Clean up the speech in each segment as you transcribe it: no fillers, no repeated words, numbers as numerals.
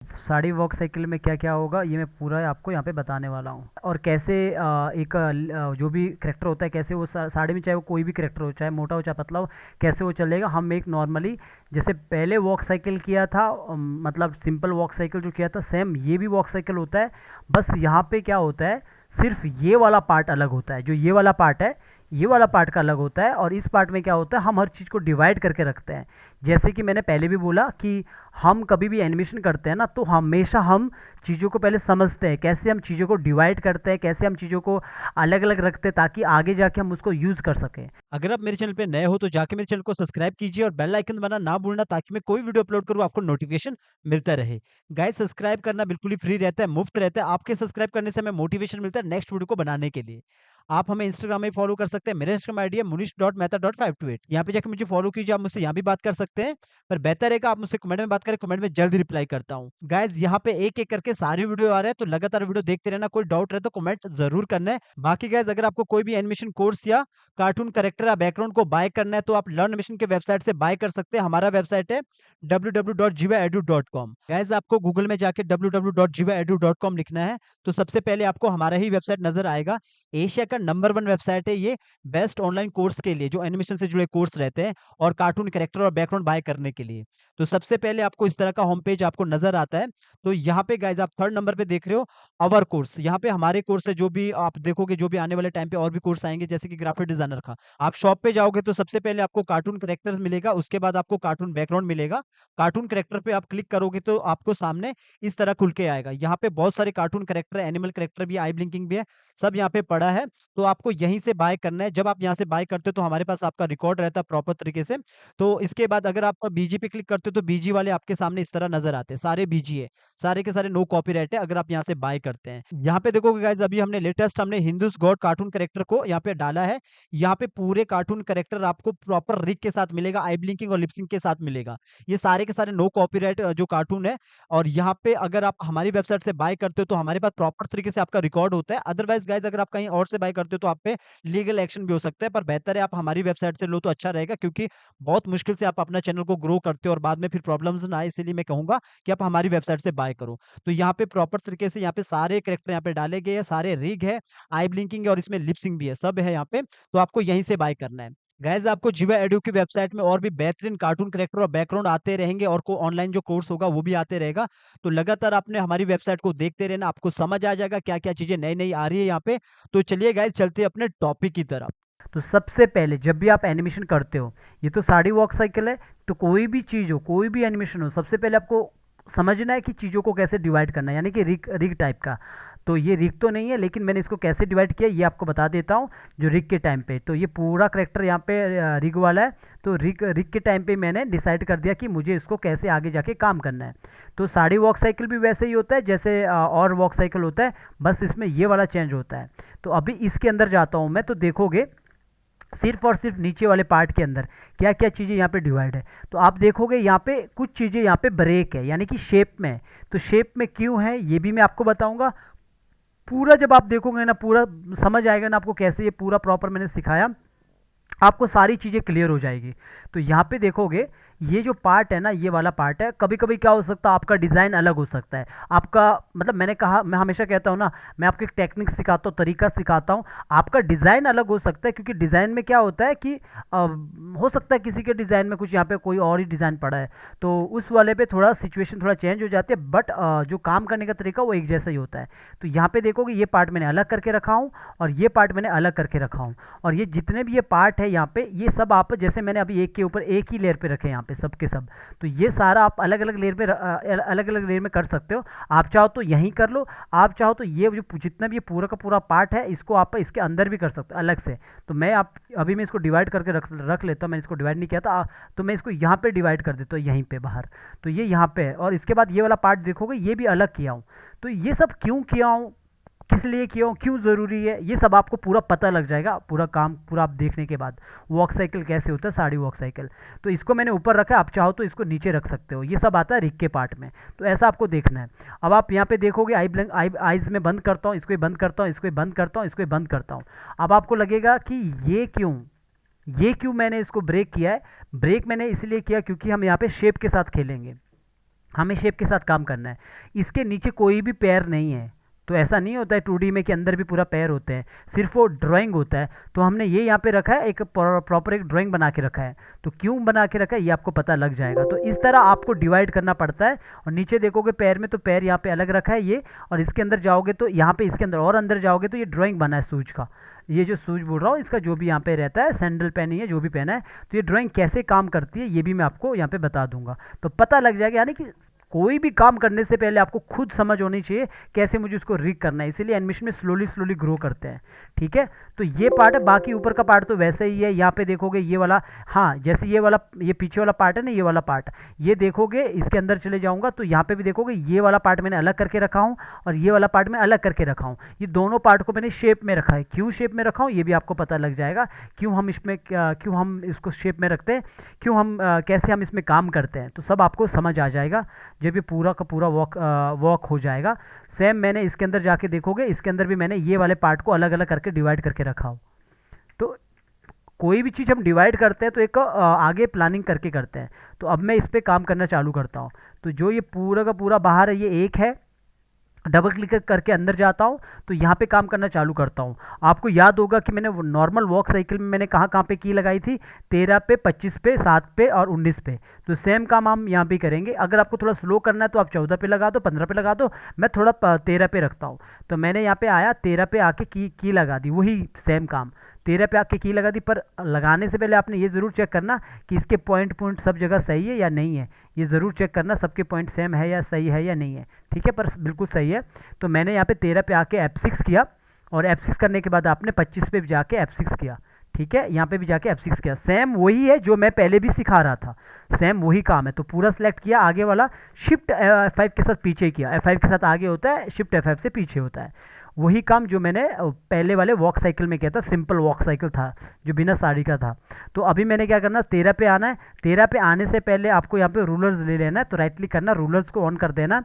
Sari walk cycle में क्या क्या होगा ये मैं पूरा आपको यहाँ पे बताने वाला हूँ। और कैसे जो भी करेक्टर होता है कैसे वो साड़ी में, चाहे वो कोई भी करेक्टर हो, चाहे मोटा हो चाहे पतला हो, कैसे वो चलेगा। हम एक नॉर्मली जैसे पहले वॉक साइकिल किया था, मतलब सिंपल वॉक साइकिल जो किया था, सेम ये भी वॉक साइकिल होता है। बस यहाँ पे क्या होता है, सिर्फ ये वाला पार्ट अलग होता है। जो ये वाला पार्ट है, ये वाला पार्ट का अलग होता है। और इस पार्ट में क्या होता है, हम हर चीज़ को डिवाइड करके रखते हैं। जैसे कि मैंने पहले भी बोला कि हम कभी भी एनिमेशन करते हैं ना, तो हमेशा हम चीज़ों को पहले समझते हैं, कैसे हम चीज़ों को डिवाइड करते हैं, कैसे हम चीज़ों को अलग अलग रखते हैं, ताकि आगे जाके हम उसको यूज़ कर सकें। अगर आप मेरे चैनल पे नए हो तो जाके मेरे चैनल को सब्सक्राइब कीजिए और बेल आइकन दबाना ना भूलना, ताकि मैं कोई वीडियो अपलोड करूँ आपको नोटिफिकेशन मिलता रहे। गाइस, सब्सक्राइब करना बिल्कुल ही फ्री रहता है, मुफ्त रहता है। आपके सब्सक्राइब करने से हमें मोटिवेशन मिलता है नेक्स्ट वीडियो को बनाने के लिए। आप हमें इंस्टाग्राम में फॉलो कर सकते हैं। मेरा इंस्टाग्राम आईडी है munish.mehta.528। यहाँ पे जाके मुझे फॉलो कीजिए, आप मुझसे यहाँ भी बात कर सकते हैं। पर बेहतर रहेगा आप मुझसे कमेंट में बात करें, कमेंट में जल्द रिप्लाई करता हूँ। गाइस, यहाँ पे एक एक करके सारे वीडियो आ रहे हैं, तो लगातार वीडियो देखते रहना। कोई डाउट रहे तो कमेंट जरूर करना है। बाकी गाइस, अगर आपको कोई भी एनिमेशन कोर्स या कार्टून कैरेक्टर या बैकग्राउंड को बाय करना है तो आप लर्न मिशन के वेबसाइट से बाय कर सकते हैं। हमारा वेबसाइट है www.jivaedu.com। गाइस, आपको गूगल में जाके www.jivaedu.com लिखना है तो सबसे पहले आपको हमारा ही वेबसाइट नजर आएगा। एशिया का नंबर 1 वेबसाइट है ये, बेस्ट ऑनलाइन कोर्स के लिए, जो एनिमेशन से जुड़े कोर्स रहते हैं और कार्टून कैरेक्टर और बैकग्राउंड बाय करने के लिए। तो सबसे पहले आपको इस तरह का होम पेज आपको नजर आता है। तो यहाँ पे गाइस आप 3rd नंबर पे देख रहे हो अवर कोर्स। यहाँ पे हमारे कोर्स है, जो भी आप देखोगे, जो भी आने वाले टाइम पे और भी कोर्स आएंगे, जैसे कि ग्राफिक डिजाइनर का। आप शॉप पे जाओगे तो सबसे पहले आपको कार्टून कैरेक्टर्स मिलेगा, उसके बाद आपको कार्टून बैकग्राउंड मिलेगा। कार्टून कैरेक्टर पे आप क्लिक करोगे तो आपको सामने इस तरह खुल के आएगा। यहाँ पे बहुत सारे कार्टून कैरेक्टर, एनिमल कैरेक्टर भी, आई ब्लिंकिंग भी है, सब यहाँ पे पड़ा है। तो आपको यहीं से बाय करना है। जब आप यहाँ से बाय करते हो तो हमारे पास आपका रिकॉर्ड रहता है प्रॉपर तरीके से। तो इसके बाद अगर आप बीजी पे क्लिक करते हो तो बीजी वाले आपके सामने इस तरह नजर आते हैं, सारे बीजी है, सारे के सारे नो कॉपीराइट है अगर आप यहाँ से बाय करते हैं। यहाँ पे देखोगे गाइस, अभी हमने लेटेस्ट हिंदुस गॉड कार्टून कैरेक्टर को यहाँ पे डाला है। यहाँ पे पूरे कार्टून कैरेक्टर आपको प्रॉपर रिग के साथ मिलेगा, आई ब्लिंकिंग और लिपसिंग के साथ मिलेगा। ये सारे के सारे नो कॉपीराइट जो कार्टून है। और यहाँ पे अगर आप हमारी वेबसाइट से बाय करते हो तो हमारे पास प्रॉपर तरीके से आपका रिकॉर्ड होता है। अदरवाइज गाइस, अगर आप कहीं और से बाय करते हो तो आप पे लीगल एक्शन भी हो सकता है। पर बेहतर है आप हमारी वेबसाइट से लो तो अच्छा रहेगा, क्योंकि बहुत मुश्किल से आप अपना चैनल को ग्रो करते हो और बाद में फिर प्रॉब्लम्स ना आए, इसीलिए मैं कहूंगा कि आप हमारी वेबसाइट से बाय करो। तो यहाँ पे प्रॉपर तरीके से यहाँ पे सारे कैरेक्टर यहाँ पे डाले गए हैं, सारे रिग है, आई ब्लिंकिंग है और इसमें लिपसिंग भी है, सब है यहाँ पे। तो आपको यहीं से बाय करना है। गाइस, आपको जिवा एडू की वेबसाइट में और भी बेहतरीन कार्टून कैरेक्टर और बैकग्राउंड आते रहेंगे, और को ऑनलाइन जो कोर्स होगा वो भी आते रहेगा। तो लगातार आपने हमारी वेबसाइट को देखते रहना, आपको समझ आ जाएगा क्या क्या चीजें नई नई आ रही है यहाँ पे। तो चलिए गाइस, चलते हैं अपने टॉपिक की तरफ। तो सबसे पहले जब भी आप एनिमेशन करते हो, ये तो साड़ी वॉक साइकिल है, तो कोई भी चीज़ हो, कोई भी एनिमेशन हो, सबसे पहले आपको समझना है कि चीज़ों को कैसे डिवाइड करना है, यानी कि रिग रिग टाइप का। तो ये रिग तो नहीं है, लेकिन मैंने इसको कैसे डिवाइड किया ये आपको बता देता हूँ। जो रिग के टाइम पे, तो ये पूरा करेक्टर यहाँ पे रिग वाला है। तो रिग रिग के टाइम पे मैंने डिसाइड कर दिया कि मुझे इसको कैसे आगे जाके काम करना है। तो साड़ी वॉक साइकिल भी वैसे ही होता है जैसे और वॉक साइकिल होता है, बस इसमें ये वाला चेंज होता है। तो अभी इसके अंदर जाता हूँ मैं, तो देखोगे सिर्फ और सिर्फ नीचे वाले पार्ट के अंदर क्या क्या चीज़ें यहाँ पे डिवाइड है। तो आप देखोगे यहाँ पे कुछ चीज़ें यहाँ पे ब्रेक है, यानी कि शेप में है। तो शेप में क्यों है ये भी मैं आपको बताऊंगा। पूरा जब आप देखोगे ना, पूरा समझ आएगा ना आपको, कैसे ये पूरा प्रॉपर मैंने सिखाया, आपको सारी चीज़ें क्लियर हो जाएगी। तो यहाँ पे देखोगे ये जो पार्ट है ना, ये वाला पार्ट है। कभी कभी क्या हो सकता है, आपका डिज़ाइन अलग हो सकता है। आपका मतलब, मैंने कहा, मैं हमेशा कहता हूँ ना, मैं आपको एक टेक्निक सिखाता हूँ, तरीका सिखाता हूँ। आपका डिज़ाइन अलग हो सकता है, क्योंकि डिज़ाइन में क्या होता है कि हो सकता है किसी के डिज़ाइन में कुछ यहाँ पे कोई और ही डिज़ाइन पड़ा है, तो उस वाले पे थोड़ा सिचुएशन थोड़ा चेंज हो जाती है। बट जो काम करने का तरीका वो एक जैसा ही होता है। तो यहाँ पे देखोगे ये पार्ट मैंने अलग करके रखा हूँ, और ये पार्ट मैंने अलग करके रखा हूँ। और ये जितने भी ये पार्ट है यहाँ पे, ये सब आप, जैसे मैंने अभी एक के ऊपर एक ही लेयर पे रखे यहाँ पे सब के सब। तो ये सारा आप अलग अलग लेयर पे अलग अलग लेयर में कर सकते हो। आप चाहो तो यहीं कर लो, आप चाहो तो ये जो जितना भी ये पूरा का पूरा पार्ट है, इसको आप इसके अंदर भी कर सकते हो अलग से। तो मैं आप अभी मैं इसको डिवाइड करके रख लेता हूँ। मैंने इसको डिवाइड नहीं किया था, तो मैं इसको यहाँ पे डिवाइड कर देता हूँ, यहीं पे बाहर। तो ये यहाँ पे है, और इसके बाद ये वाला पार्ट देखोगे ये भी अलग किया हूँ। तो ये सब क्यों किया हूँ, किस लिए किया हूँ, क्यों ज़रूरी है, ये सब आपको पूरा पता लग जाएगा, पूरा काम पूरा आप देखने के बाद। वॉक साइकिल कैसे होता है, साड़ी वॉक साइकिल। तो इसको मैंने ऊपर रखा है, आप चाहो तो इसको नीचे रख सकते हो। ये सब आता है रिग के पार्ट में। तो ऐसा आपको देखना है। अब आप यहाँ पे देखोगे आइज में बंद करता हूँ, इसको भी बंद करता हूँ, इसको भी बंद करता हूँ, इसको भी बंद करता हूँ। अब आपको लगेगा कि ये क्यों मैंने इसको ब्रेक किया है। ब्रेक मैंने इसलिए किया क्योंकि हम यहाँ पे शेप के साथ खेलेंगे। हमें शेप के साथ काम करना है। इसके नीचे कोई भी पैर नहीं है, तो ऐसा नहीं होता है 2D में कि अंदर भी पूरा पैर होते हैं, सिर्फ वो ड्राइंग होता है। तो हमने ये यहाँ पे रखा है, एक प्रॉपर एक ड्राइंग बना के रखा है। तो क्यों बना के रखा है ये आपको पता लग जाएगा। तो इस तरह आपको डिवाइड करना पड़ता है। और नीचे देखोगे पैर में, तो पैर यहाँ पे अलग रखा है ये, और इसके अंदर जाओगे तो यहाँ पे इसके अंदर और अंदर जाओगे तो ये ड्राइंग बना है शूज का। ये जो शूज बोल रहा हूँ इसका जो भी यहाँ पे रहता है, सैंडल पहनी है जो भी पहना है, तो ये ड्राइंग कैसे काम करती है ये भी मैं आपको यहाँ पे बता दूंगा। तो पता लग जाएगा, यानी कि कोई भी काम करने से पहले आपको खुद समझ होनी चाहिए कैसे मुझे उसको रिग करना है। इसीलिए एनिमेशन में स्लोली स्लोली ग्रो करते हैं, ठीक है। तो ये पार्ट है, बाकी ऊपर का पार्ट तो वैसे ही है। यहाँ पे देखोगे ये वाला, हाँ जैसे ये वाला, ये पीछे वाला पार्ट है ना, ये वाला पार्ट, ये देखोगे इसके अंदर चले जाऊंगा तो यहाँ पे भी देखोगे ये वाला पार्ट मैंने अलग करके रखा हूँ और ये वाला पार्ट मैं अलग करके रखा हूँ। ये दोनों पार्ट को मैंने शेप में रखा है। क्यों शेप में रखा हूँ ये भी आपको पता लग जाएगा, क्यों हम इसमें क्यों हम इसको शेप में रखते हैं, क्यों हम कैसे हम इसमें काम करते हैं, तो सब आपको समझ आ जाएगा जब ये पूरा का पूरा वॉक हो जाएगा। सेम मैंने इसके अंदर जाके देखोगे, इसके अंदर भी मैंने ये वाले पार्ट को अलग अलग करके डिवाइड करके रखा हो। तो कोई भी चीज़ हम डिवाइड करते हैं तो एक आगे प्लानिंग करके करते हैं। तो अब मैं इस पर काम करना चालू करता हूँ। तो जो ये पूरा का पूरा बाहर है ये एक है, डबल क्लिक करके अंदर जाता हूँ तो यहाँ पे काम करना चालू करता हूँ। आपको याद होगा कि मैंने नॉर्मल वॉक साइकिल में मैंने कहाँ कहाँ पे की लगाई थी, 13 पे, 25 पे, 7 पे और 19 पे। तो सेम काम हम यहाँ पे करेंगे। अगर आपको थोड़ा स्लो करना है तो आप 14 पे लगा दो, 15 पे लगा दो, मैं थोड़ा 13 पे रखता हूँ। तो मैंने यहाँ पे आया 13 पे आके की लगा दी, वही सेम काम 13 पे आके की लगा दी। पर लगाने से पहले आपने ये ज़रूर चेक करना कि इसके पॉइंट सब जगह सही है या नहीं है। ये ज़रूर चेक करना सबके पॉइंट सेम है या सही है या नहीं है, ठीक है। पर बिल्कुल सही है। तो मैंने यहाँ पे 13 पे आके F6 किया और F6 करने के बाद आपने 25 पे भी जाके F6 किया, ठीक है। यहाँ पे भी जाके F6 किया, सेम वही है जो मैं पहले भी सिखा रहा था, सेम वही काम है। तो पूरा सेलेक्ट किया, आगे वाला शिफ्ट F5 के साथ पीछे किया, F5 के साथ आगे होता है, शिफ्ट F5 से पीछे होता है। वही काम जो मैंने पहले वाले वॉक साइकिल में किया था, सिंपल वॉक साइकिल था जो बिना साड़ी का था। तो अभी मैंने क्या करना, 13 पे आना है। 13 पे आने से पहले आपको यहाँ पे रूलर्स ले लेना है, तो राइट क्लिक करना, रूलर्स को ऑन कर देना।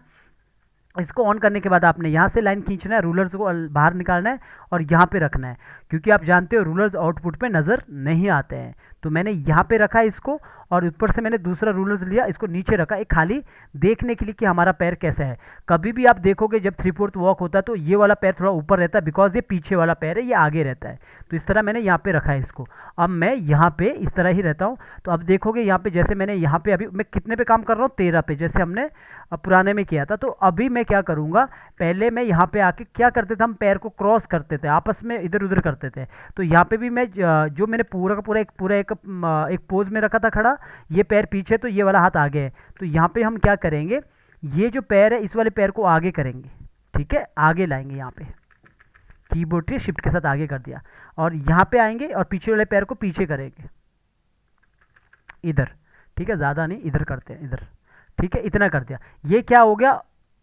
इसको ऑन करने के बाद आपने यहाँ से लाइन खींचना है, रूलर्स को बाहर निकालना है और यहाँ पे रखना है, क्योंकि आप जानते हो रूलर्स आउटपुट पे नज़र नहीं आते हैं। तो मैंने यहाँ पे रखा है इसको, और ऊपर से मैंने दूसरा रूलर्स लिया, इसको नीचे रखा, एक खाली देखने के लिए कि हमारा पैर कैसा है। कभी भी आप देखोगे जब 3/4 वॉक होता है तो ये वाला पैर थोड़ा ऊपर रहता है, बिकॉज ये पीछे वाला पैर है, ये आगे रहता है। तो इस तरह मैंने यहाँ पे रखा है इसको। अब मैं यहाँ पे इस तरह ही रहता हूँ। तो अब देखोगे यहाँ पे, जैसे मैंने यहाँ पे, अभी मैं कितने पे काम कर रहा हूँ, 13 पे, जैसे हमने पुराने में किया था। तो अभी मैं क्या करूँगा, पहले मैं यहाँ पे आके क्या करते थे, हम पैर को क्रॉस करते थे, आपस में इधर उधर करते थे। तो यहाँ पे भी मैं जो मैंने पूरा का पूरा एक पोज में रखा था खड़ा, ये पैर पीछे तो ये वाला हाथ आगे है। तो यहाँ पे हम क्या करेंगे, ये जो पैर है इस वाले पैर को आगे करेंगे, ठीक है, आगे लाएंगे। यहाँ पे कीबोर्ड के शिफ्ट के साथ आगे कर दिया, और यहाँ पे आएंगे और पीछे वाले पैर को पीछे करेंगे इधर, ठीक है, ज़्यादा नहीं, इधर करते हैं, इधर, ठीक है, इतना कर दिया। ये क्या हो गया,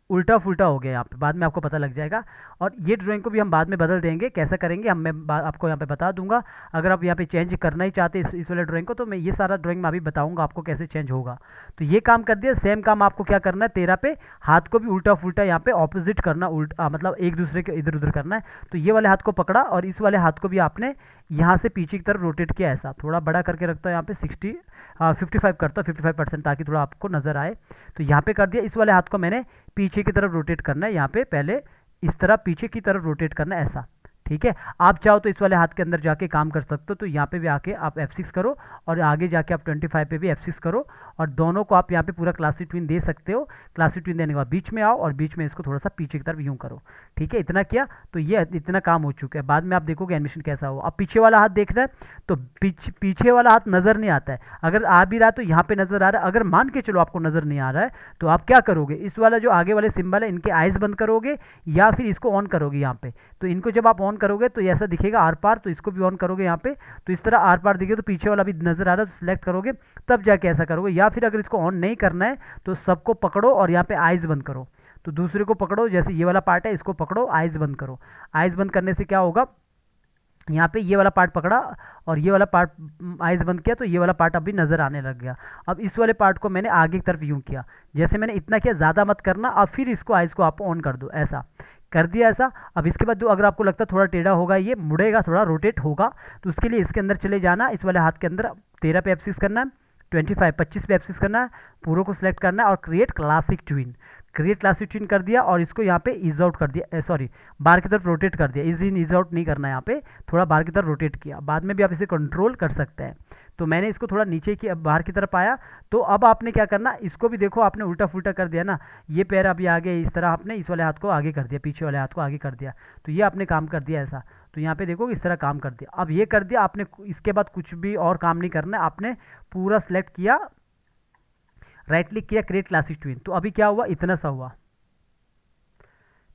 उल्टा फुल्टा हो गया यहाँ पे, बाद में आपको पता लग जाएगा। और ये ड्राइंग को भी हम बाद में बदल देंगे, कैसा करेंगे हम, मैं आपको यहाँ पे बता दूंगा। अगर आप यहाँ पे चेंज करना ही चाहते इस वाले ड्राइंग को, तो मैं ये सारा ड्राइंग में अभी बताऊंगा आपको कैसे चेंज होगा। तो ये काम कर दिया। सेम काम आपको क्या करना है, 13 पे हाथ को भी उल्टा फुल्टा यहाँ पे ऑपोजिट करना, उल्टा मतलब एक दूसरे के इधर उधर करना है। तो ये वाले हाथ को पकड़ा और इस वाले हाथ को भी आपने यहाँ से पीछे की तरफ रोटेट किया, ऐसा थोड़ा बड़ा करके रखता है यहाँ पे 55 करता हूँ, 55%, ताकि थोड़ा आपको नज़र आए। तो यहाँ पे कर दिया। इस वाले हाथ को मैंने पीछे की तरफ रोटेट करना है, यहाँ पे पहले इस तरह पीछे की तरफ रोटेट करना है, ऐसा, ठीक है। आप चाहो तो इस वाले हाथ के अंदर जाके काम कर सकते हो। तो यहाँ पे भी आके आप F6 करो और आगे जाके आप 25 पे भी F6 करो, और दोनों को आप यहाँ पे पूरा क्लासिक ट्विन दे सकते हो। क्लासिक ट्विन देने के बाद बीच में आओ और बीच में इसको थोड़ा सा पीछे की तरफ यूँ करो, ठीक है। इतना किया तो ये इतना काम हो चुका है। बाद में आप देखोगे एनिमेशन कैसा हो। अब पीछे वाला हाथ देखना है तो पीछे वाला हाथ नज़र नहीं आता है। अगर आ भी रहा है तो यहाँ पे नज़र आ रहा है। अगर मान के चलो आपको नज़र नहीं आ रहा है तो आप क्या करोगे, इस वाला जो आगे वाले सिंबल है इनके आइज़ बंद करोगे या फिर इसको ऑन करोगे यहाँ पे। तो इनको जब आप ऑन करोगे तो ऐसा दिखेगा आर पार, तो इसको भी ऑन करोगे यहाँ पे, तो इस तरह आर पार दिखे तो पीछे वाला भी नजर आ रहा है, तो सिलेक्ट करोगे तब जाके ऐसा करोगे। या फिर अगर इसको ऑन नहीं करना है तो सबको पकड़ो और यहाँ पे आइज़ बंद करो। तो दूसरे को पकड़ो, जैसे ये वाला पार्ट है इसको पकड़ो, आइज़ बंद करो। आइज़ बंद करने से क्या होगा, यहाँ पे ये वाला पार्ट पकड़ा और ये वाला पार्ट आइज़ बंद किया तो ये वाला पार्ट अभी नज़र आने लग गया। अब इस वाले पार्ट को मैंने आगे की तरफ यूँ किया, जैसे मैंने इतना किया, ज़्यादा मत करना। अब फिर इसको आइज़ को आप ऑन कर दो, ऐसा कर दिया ऐसा। अब इसके बाद जो अगर आपको लगता है थोड़ा टेढ़ा होगा, ये मुड़ेगा, थोड़ा रोटेट होगा, तो उसके लिए इसके अंदर चले जाना, इस वाले हाथ के अंदर 13 पे F6 करना है, 25 पे F6 करना है, पूरे को सिलेक्ट करना है और create classic twin. Create classic twin कर दिया और इसको यहाँ पे इज आउट कर दिया, सॉरी बाहर की तरफ रोटेट कर दिया। इज इन इज आउट नहीं करना है, यहाँ पे थोड़ा बाहर की तरफ रोटेट किया। बाद में भी आप इसे कंट्रोल कर सकते हैं। तो मैंने इसको थोड़ा नीचे की बाहर की तरफ आया। तो अब आपने क्या करना, इसको भी देखो आपने उल्टा फुल्टा कर दिया ना, ये पैर अभी आगे इस तरह आपने इस वाले हाथ को आगे कर दिया, पीछे वाले हाथ को आगे कर दिया। तो ये आपने काम कर दिया ऐसा। तो यहाँ पे देखो इस तरह काम कर दिया। अब ये कर दिया आपने, इसके बाद कुछ भी और काम नहीं करना है, आपने पूरा सेलेक्ट किया, राइट क्लिक किया, क्रिएट क्लासिक ट्विन। तो अभी क्या हुआ, इतना सा हुआ,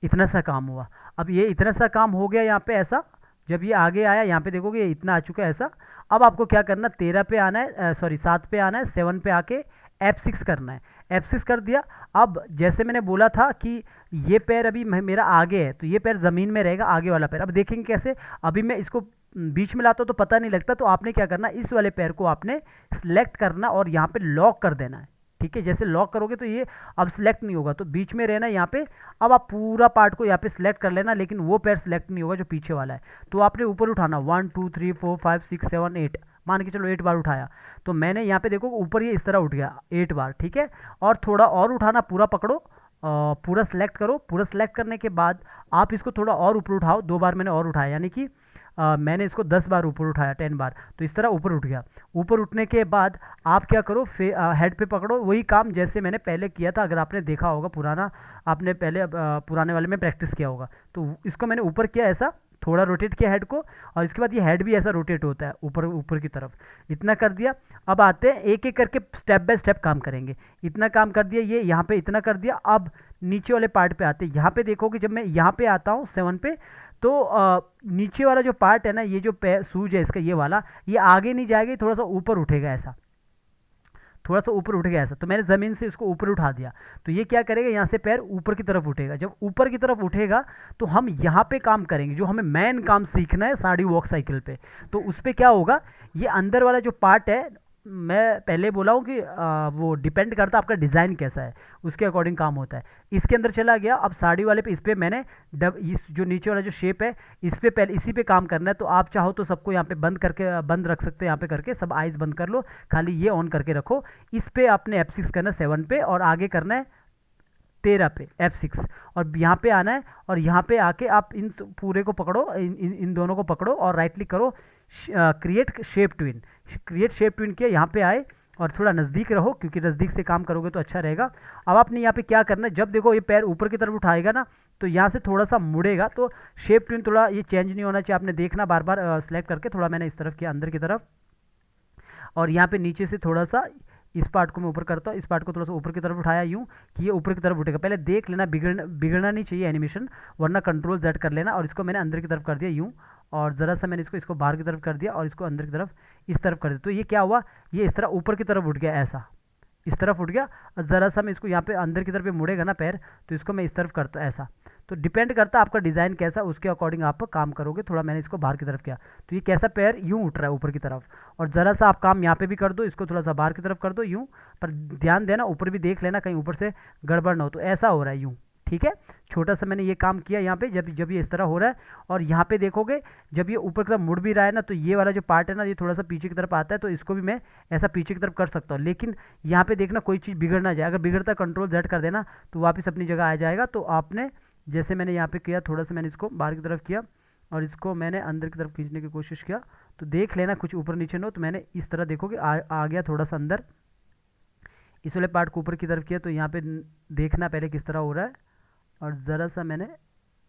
इतना सा काम हुआ। अब ये इतना सा काम हो गया यहाँ पे ऐसा। जब ये आगे आया यहाँ पे देखोगे ये इतना आ चुका है ऐसा। अब आपको क्या करना, 13 पे आना है, सॉरी 7 पे आना है, 7 पे आके F6 करना है। F6 कर दिया। अब जैसे मैंने बोला था कि ये पैर अभी मेरा आगे है, तो ये पैर ज़मीन में रहेगा, आगे वाला पैर। अब देखेंगे कैसे, अभी मैं इसको बीच में लाता हूँ तो पता नहीं लगता। तो आपने क्या करना, इस वाले पैर को आपने सेलेक्ट करना और यहाँ पे लॉक कर देना है। ठीक है, जैसे लॉक करोगे तो ये अब सिलेक्ट नहीं होगा, तो बीच में रहना यहाँ पे। अब आप पूरा पार्ट को यहाँ पे सिलेक्ट कर लेना, लेकिन वो पैर सिलेक्ट नहीं होगा जो पीछे वाला है। तो आपने ऊपर उठाना 1 2 3 4 5 6 7 8, मान के चलो 8 बार उठाया। तो मैंने यहाँ पे देखो ऊपर ये इस तरह उठ गया 8 बार। ठीक है, और थोड़ा और उठाना, पूरा पकड़ो, पूरा सेलेक्ट करो। पूरा सेलेक्ट करने के बाद आप इसको थोड़ा और ऊपर उठाओ। 2 बार मैंने और उठाया, यानी कि मैंने इसको 10 बार ऊपर उठाया, 10 बार। तो इस तरह ऊपर उठ गया। ऊपर उठने के बाद आप क्या करो, हेड पे पकड़ो, वही काम जैसे मैंने पहले किया था। अगर आपने देखा होगा पुराना, आपने पहले पुराने वाले में प्रैक्टिस किया होगा। तो इसको मैंने ऊपर किया ऐसा, थोड़ा रोटेट किया हेड को, और इसके बाद ये हेड भी ऐसा रोटेट होता है ऊपर ऊपर की तरफ। इतना कर दिया। अब आते हैं एक एक करके स्टेप बाय स्टेप काम करेंगे। इतना काम कर दिया, ये यहाँ पे इतना कर दिया। अब नीचे वाले पार्ट पे आते हैं। यहाँ पे देखोगे जब मैं यहाँ पे आता हूँ 7 पे, तो नीचे वाला जो पार्ट है ना, ये जो सूज है इसका, ये वाला, ये आगे नहीं जाएगा, थोड़ा सा ऊपर उठेगा ऐसा, थोड़ा सा ऊपर उठ गया ऐसा। तो मैंने ज़मीन से इसको ऊपर उठा दिया। तो ये क्या करेगा, यहाँ से पैर ऊपर की तरफ उठेगा। जब ऊपर की तरफ उठेगा तो हम यहाँ पे काम करेंगे, जो हमें मेन काम सीखना है साड़ी वॉक साइकिल पे। तो उस पर क्या होगा, ये अंदर वाला जो पार्ट है, मैं पहले बोला हूँ कि वो डिपेंड करता है आपका डिज़ाइन कैसा है, उसके अकॉर्डिंग काम होता है। इसके अंदर चला गया। अब साड़ी वाले पे, इस पर मैंने इस जो नीचे वाला जो शेप है, इस पे पहले इसी पे काम करना है। तो आप चाहो तो सबको यहाँ पे बंद करके बंद रख सकते हैं, यहाँ पे करके सब आइज़ बंद कर लो, खाली ये ऑन करके रखो। इस पे आपने F6 करना है 7 पे, और आगे करना है 13 पे F6, और यहाँ पे आना है। और यहाँ पे आके आप इन पूरे को पकड़ो, इन दोनों को पकड़ो और राइट क्लिक करो, create shape twin. Create shape twin किया, यहाँ पे आए और थोड़ा नज़दीक रहो, क्योंकि नज़दीक से काम करोगे तो अच्छा रहेगा। अब आपने यहाँ पे क्या करना है, जब देखो ये पैर ऊपर की तरफ उठाएगा ना, तो यहाँ से थोड़ा सा मुड़ेगा। तो शेप ट्विन थोड़ा ये चेंज नहीं होना चाहिए, आपने देखना बार बार सेलेक्ट करके। थोड़ा मैंने इस तरफ किया, अंदर की तरफ, और यहाँ पे नीचे से थोड़ा सा इस पार्ट को मैं ऊपर करता हूँ, इस पार्ट को थोड़ा सा ऊपर की तरफ उठाया यूँ कि ये ऊपर की तरफ उठेगा। पहले देख लेना, बिगड़ना नहीं चाहिए एनिमेशन, वरना कंट्रोल Z कर लेना। और इसको मैंने अंदर की तरफ कर दिया यूँ, और ज़रा सा मैंने इसको बाहर की तरफ कर दिया, और इसको अंदर की तरफ इस तरफ कर दिया। तो ये क्या हुआ, ये इस तरह ऊपर की तरफ उठ गया, ऐसा इस तरफ उठ गया। और ज़रा सा मैं इसको यहाँ पे अंदर की तरफ मुड़ेगा ना पैर, तो इसको मैं इस तरफ करता हूँ ऐसा। तो डिपेंड करता है आपका डिज़ाइन कैसा, उसके अकॉर्डिंग आप काम करोगे। थोड़ा मैंने इसको बाहर की तरफ किया, तो ये कैसा पैर यूँ उठ रहा है ऊपर की तरफ। और ज़रा सा आप काम यहाँ पे भी कर दो, इसको थोड़ा सा बाहर की तरफ कर दो यूँ, पर ध्यान देना ऊपर भी देख लेना, कहीं ऊपर से गड़बड़ ना हो। तो ऐसा हो रहा है यूँ, ठीक है। छोटा सा मैंने ये काम किया यहाँ पे, जब ये इस तरह हो रहा है। और यहाँ पे देखोगे जब ये ऊपर की तरफ मुड़ भी रहा है ना, तो ये वाला जो पार्ट है ना, ये थोड़ा सा पीछे की तरफ आता है। तो इसको भी मैं ऐसा पीछे की तरफ कर सकता हूँ, लेकिन यहाँ पे देखना कोई चीज़ बिगड़ ना जाए। अगर बिगड़ता कंट्रोल Z कर देना तो वापस अपनी जगह आ जाएगा। तो आपने जैसे मैंने यहाँ पे किया, थोड़ा सा मैंने इसको बाहर की तरफ किया और इसको मैंने अंदर की तरफ खींचने की कोशिश किया। तो देख लेना कुछ ऊपर नीचे ना हो। तो मैंने इस तरह देखोगे आ गया थोड़ा सा अंदर, इस वाले पार्ट को ऊपर की तरफ किया। तो यहाँ पे देखना पहले किस तरह हो रहा है, और ज़रा सा मैंने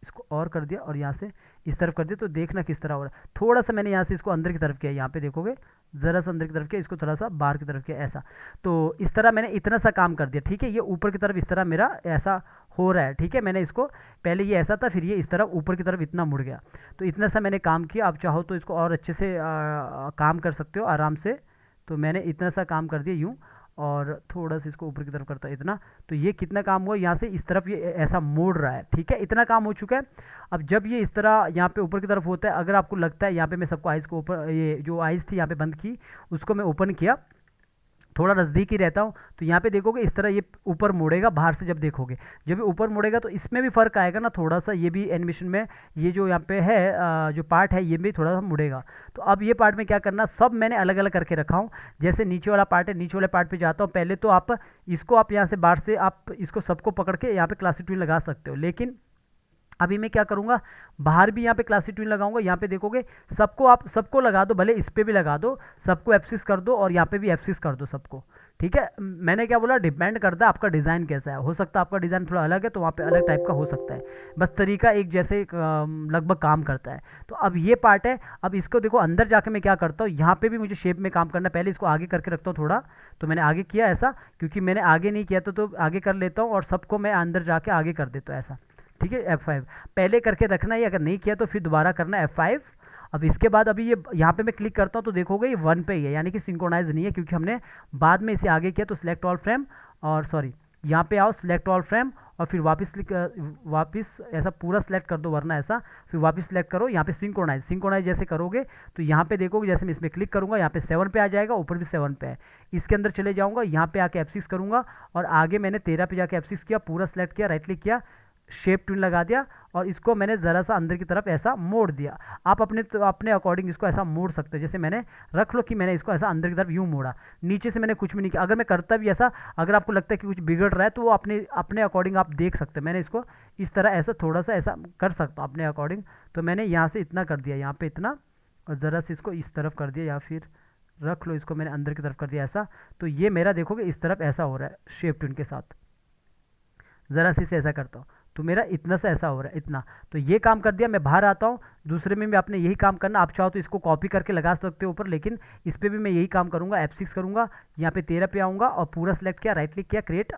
इसको और कर दिया और यहाँ से इस तरफ कर दिया। तो देखना किस तरह हो रहा है। थोड़ा सा मैंने यहाँ से इसको अंदर की तरफ किया, यहाँ पे देखोगे ज़रा सा अंदर की तरफ किया, इसको थोड़ा सा बाहर की तरफ किया, ऐसा। तो इस तरह मैंने इतना सा काम कर दिया, ठीक है। ये ऊपर की तरफ इस तरह मेरा ऐसा हो रहा है, ठीक है। मैंने इसको पहले ये ऐसा था, फिर ये इस तरफ ऊपर की तरफ इतना मुड़ गया। तो इतना सा मैंने काम किया। आप चाहो तो इसको और अच्छे से काम कर सकते हो आराम से। तो मैंने इतना सा काम कर दिया यूँ, और थोड़ा सा इसको ऊपर की तरफ करता है इतना। तो ये कितना काम हुआ, यहाँ से इस तरफ ये ऐसा मोड़ रहा है, ठीक है। इतना काम हो चुका है। अब जब ये इस तरह यहाँ पे ऊपर की तरफ होता है, अगर आपको लगता है यहाँ पे मैं सबको आइज़ को ऊपर, ये जो आइज़ थी यहाँ पे बंद की, उसको मैं ओपन किया, थोड़ा नज़दीक ही रहता हूँ, तो यहाँ पे देखोगे इस तरह ये ऊपर मुड़ेगा बाहर से जब देखोगे। जब ये ऊपर मुड़ेगा तो इसमें भी फ़र्क आएगा ना थोड़ा सा, ये भी एनिमेशन में ये जो यहाँ पे है जो पार्ट है ये भी थोड़ा सा मुड़ेगा। तो अब ये पार्ट में क्या करना, सब मैंने अलग अलग करके रखा हूँ। जैसे नीचे वाला पार्ट है, नीचे वाले पार्ट पे जाता हूँ। पहले तो आप इसको आप यहाँ से बाहर से आप इसको सबको पकड़ के यहाँ पे क्लासिक ट्विन लगा सकते हो, लेकिन अभी मैं क्या करूँगा, बाहर भी यहाँ पे क्लासिक ट्विन लगाऊंगा। यहाँ पे देखोगे सबको आप सबको लगा दो, भले इस पे भी लगा दो, सबको F6 कर दो और यहाँ पे भी F6 कर दो सबको। ठीक है, मैंने क्या बोला, डिपेंड करता है आपका डिज़ाइन कैसा है। हो सकता है आपका डिज़ाइन थोड़ा अलग है तो वहाँ पे अलग टाइप का हो सकता है, बस तरीका एक जैसे लगभग काम करता है। तो अब ये पार्ट है, अब इसको देखो अंदर जाके मैं क्या करता हूँ, यहाँ पे भी मुझे शेप में काम करना है। पहले इसको आगे करके रखता हूँ थोड़ा, तो मैंने आगे किया ऐसा, क्योंकि मैंने आगे नहीं किया तो आगे कर लेता हूँ और सबको मैं अंदर जाके आगे कर देता हूँ ऐसा। ठीक है, F5 पहले करके रखना ही, अगर नहीं किया तो फिर दोबारा करना F5। अब इसके बाद अभी ये यहाँ पे मैं क्लिक करता हूँ तो देखोगे ये 1 पे ही है, यानी कि सिंक्रोनाइज नहीं है, क्योंकि हमने बाद में इसे आगे किया। तो सिलेक्ट ऑल फ्रेम और सॉरी यहाँ पे आओ, सिलेक्ट ऑल फ्रेम और फिर वापस ऐसा पूरा सिलेक्ट कर दो, वरना ऐसा फिर वापस सिलेक्ट करो। यहाँ पे सिंक्रोनाइज जैसे करोगे तो यहाँ पे देखोगे, जैसे मैं इसमें क्लिक करूँगा यहाँ पे 7 पे आ जाएगा, ऊपर भी 7 पे है। इसके अंदर चले जाऊँगा, यहाँ पे आके F6 करूँगा और आगे मैंने 13 पे जाके F6 किया, पूरा सिलेक्ट किया, राइट क्लिक किया, शेप ट्विन लगा दिया और इसको मैंने ज़रा सा अंदर की तरफ ऐसा मोड़ दिया। आप अपने अकॉर्डिंग इसको ऐसा मोड़ सकते हो। जैसे मैंने रख लो कि मैंने इसको ऐसा अंदर की तरफ यूँ मोड़ा, नीचे से मैंने कुछ भी नहीं किया। अगर मैं करता भी ऐसा, अगर आपको लगता है कि कुछ बिगड़ रहा है तो वो अपने अकॉर्डिंग आप देख सकते हैं। मैंने इसको इस तरह ऐसा थोड़ा सा ऐसा कर सकता हूँ अपने अकॉर्डिंग। तो मैंने यहाँ से इतना कर दिया, यहाँ पर इतना, और ज़रा से इसको इस तरफ कर दिया, या फिर रख लो इसको मैंने अंदर की तरफ कर दिया ऐसा। तो ये मेरा देखोगे इस तरफ ऐसा हो रहा है शेप ट्विन के साथ। ज़रा सी से ऐसा करता हूँ तो मेरा इतना सा ऐसा हो रहा है, इतना। तो ये काम कर दिया, मैं बाहर आता हूँ। दूसरे में भी आपने यही काम करना, आप चाहो तो इसको कॉपी करके लगा सकते हो ऊपर, लेकिन इस पर भी मैं यही काम करूँगा। F6 करूँगा, यहाँ पे 13 पे आऊँगा और पूरा सेलेक्ट किया, राइट क्लिक किया, क्रिएट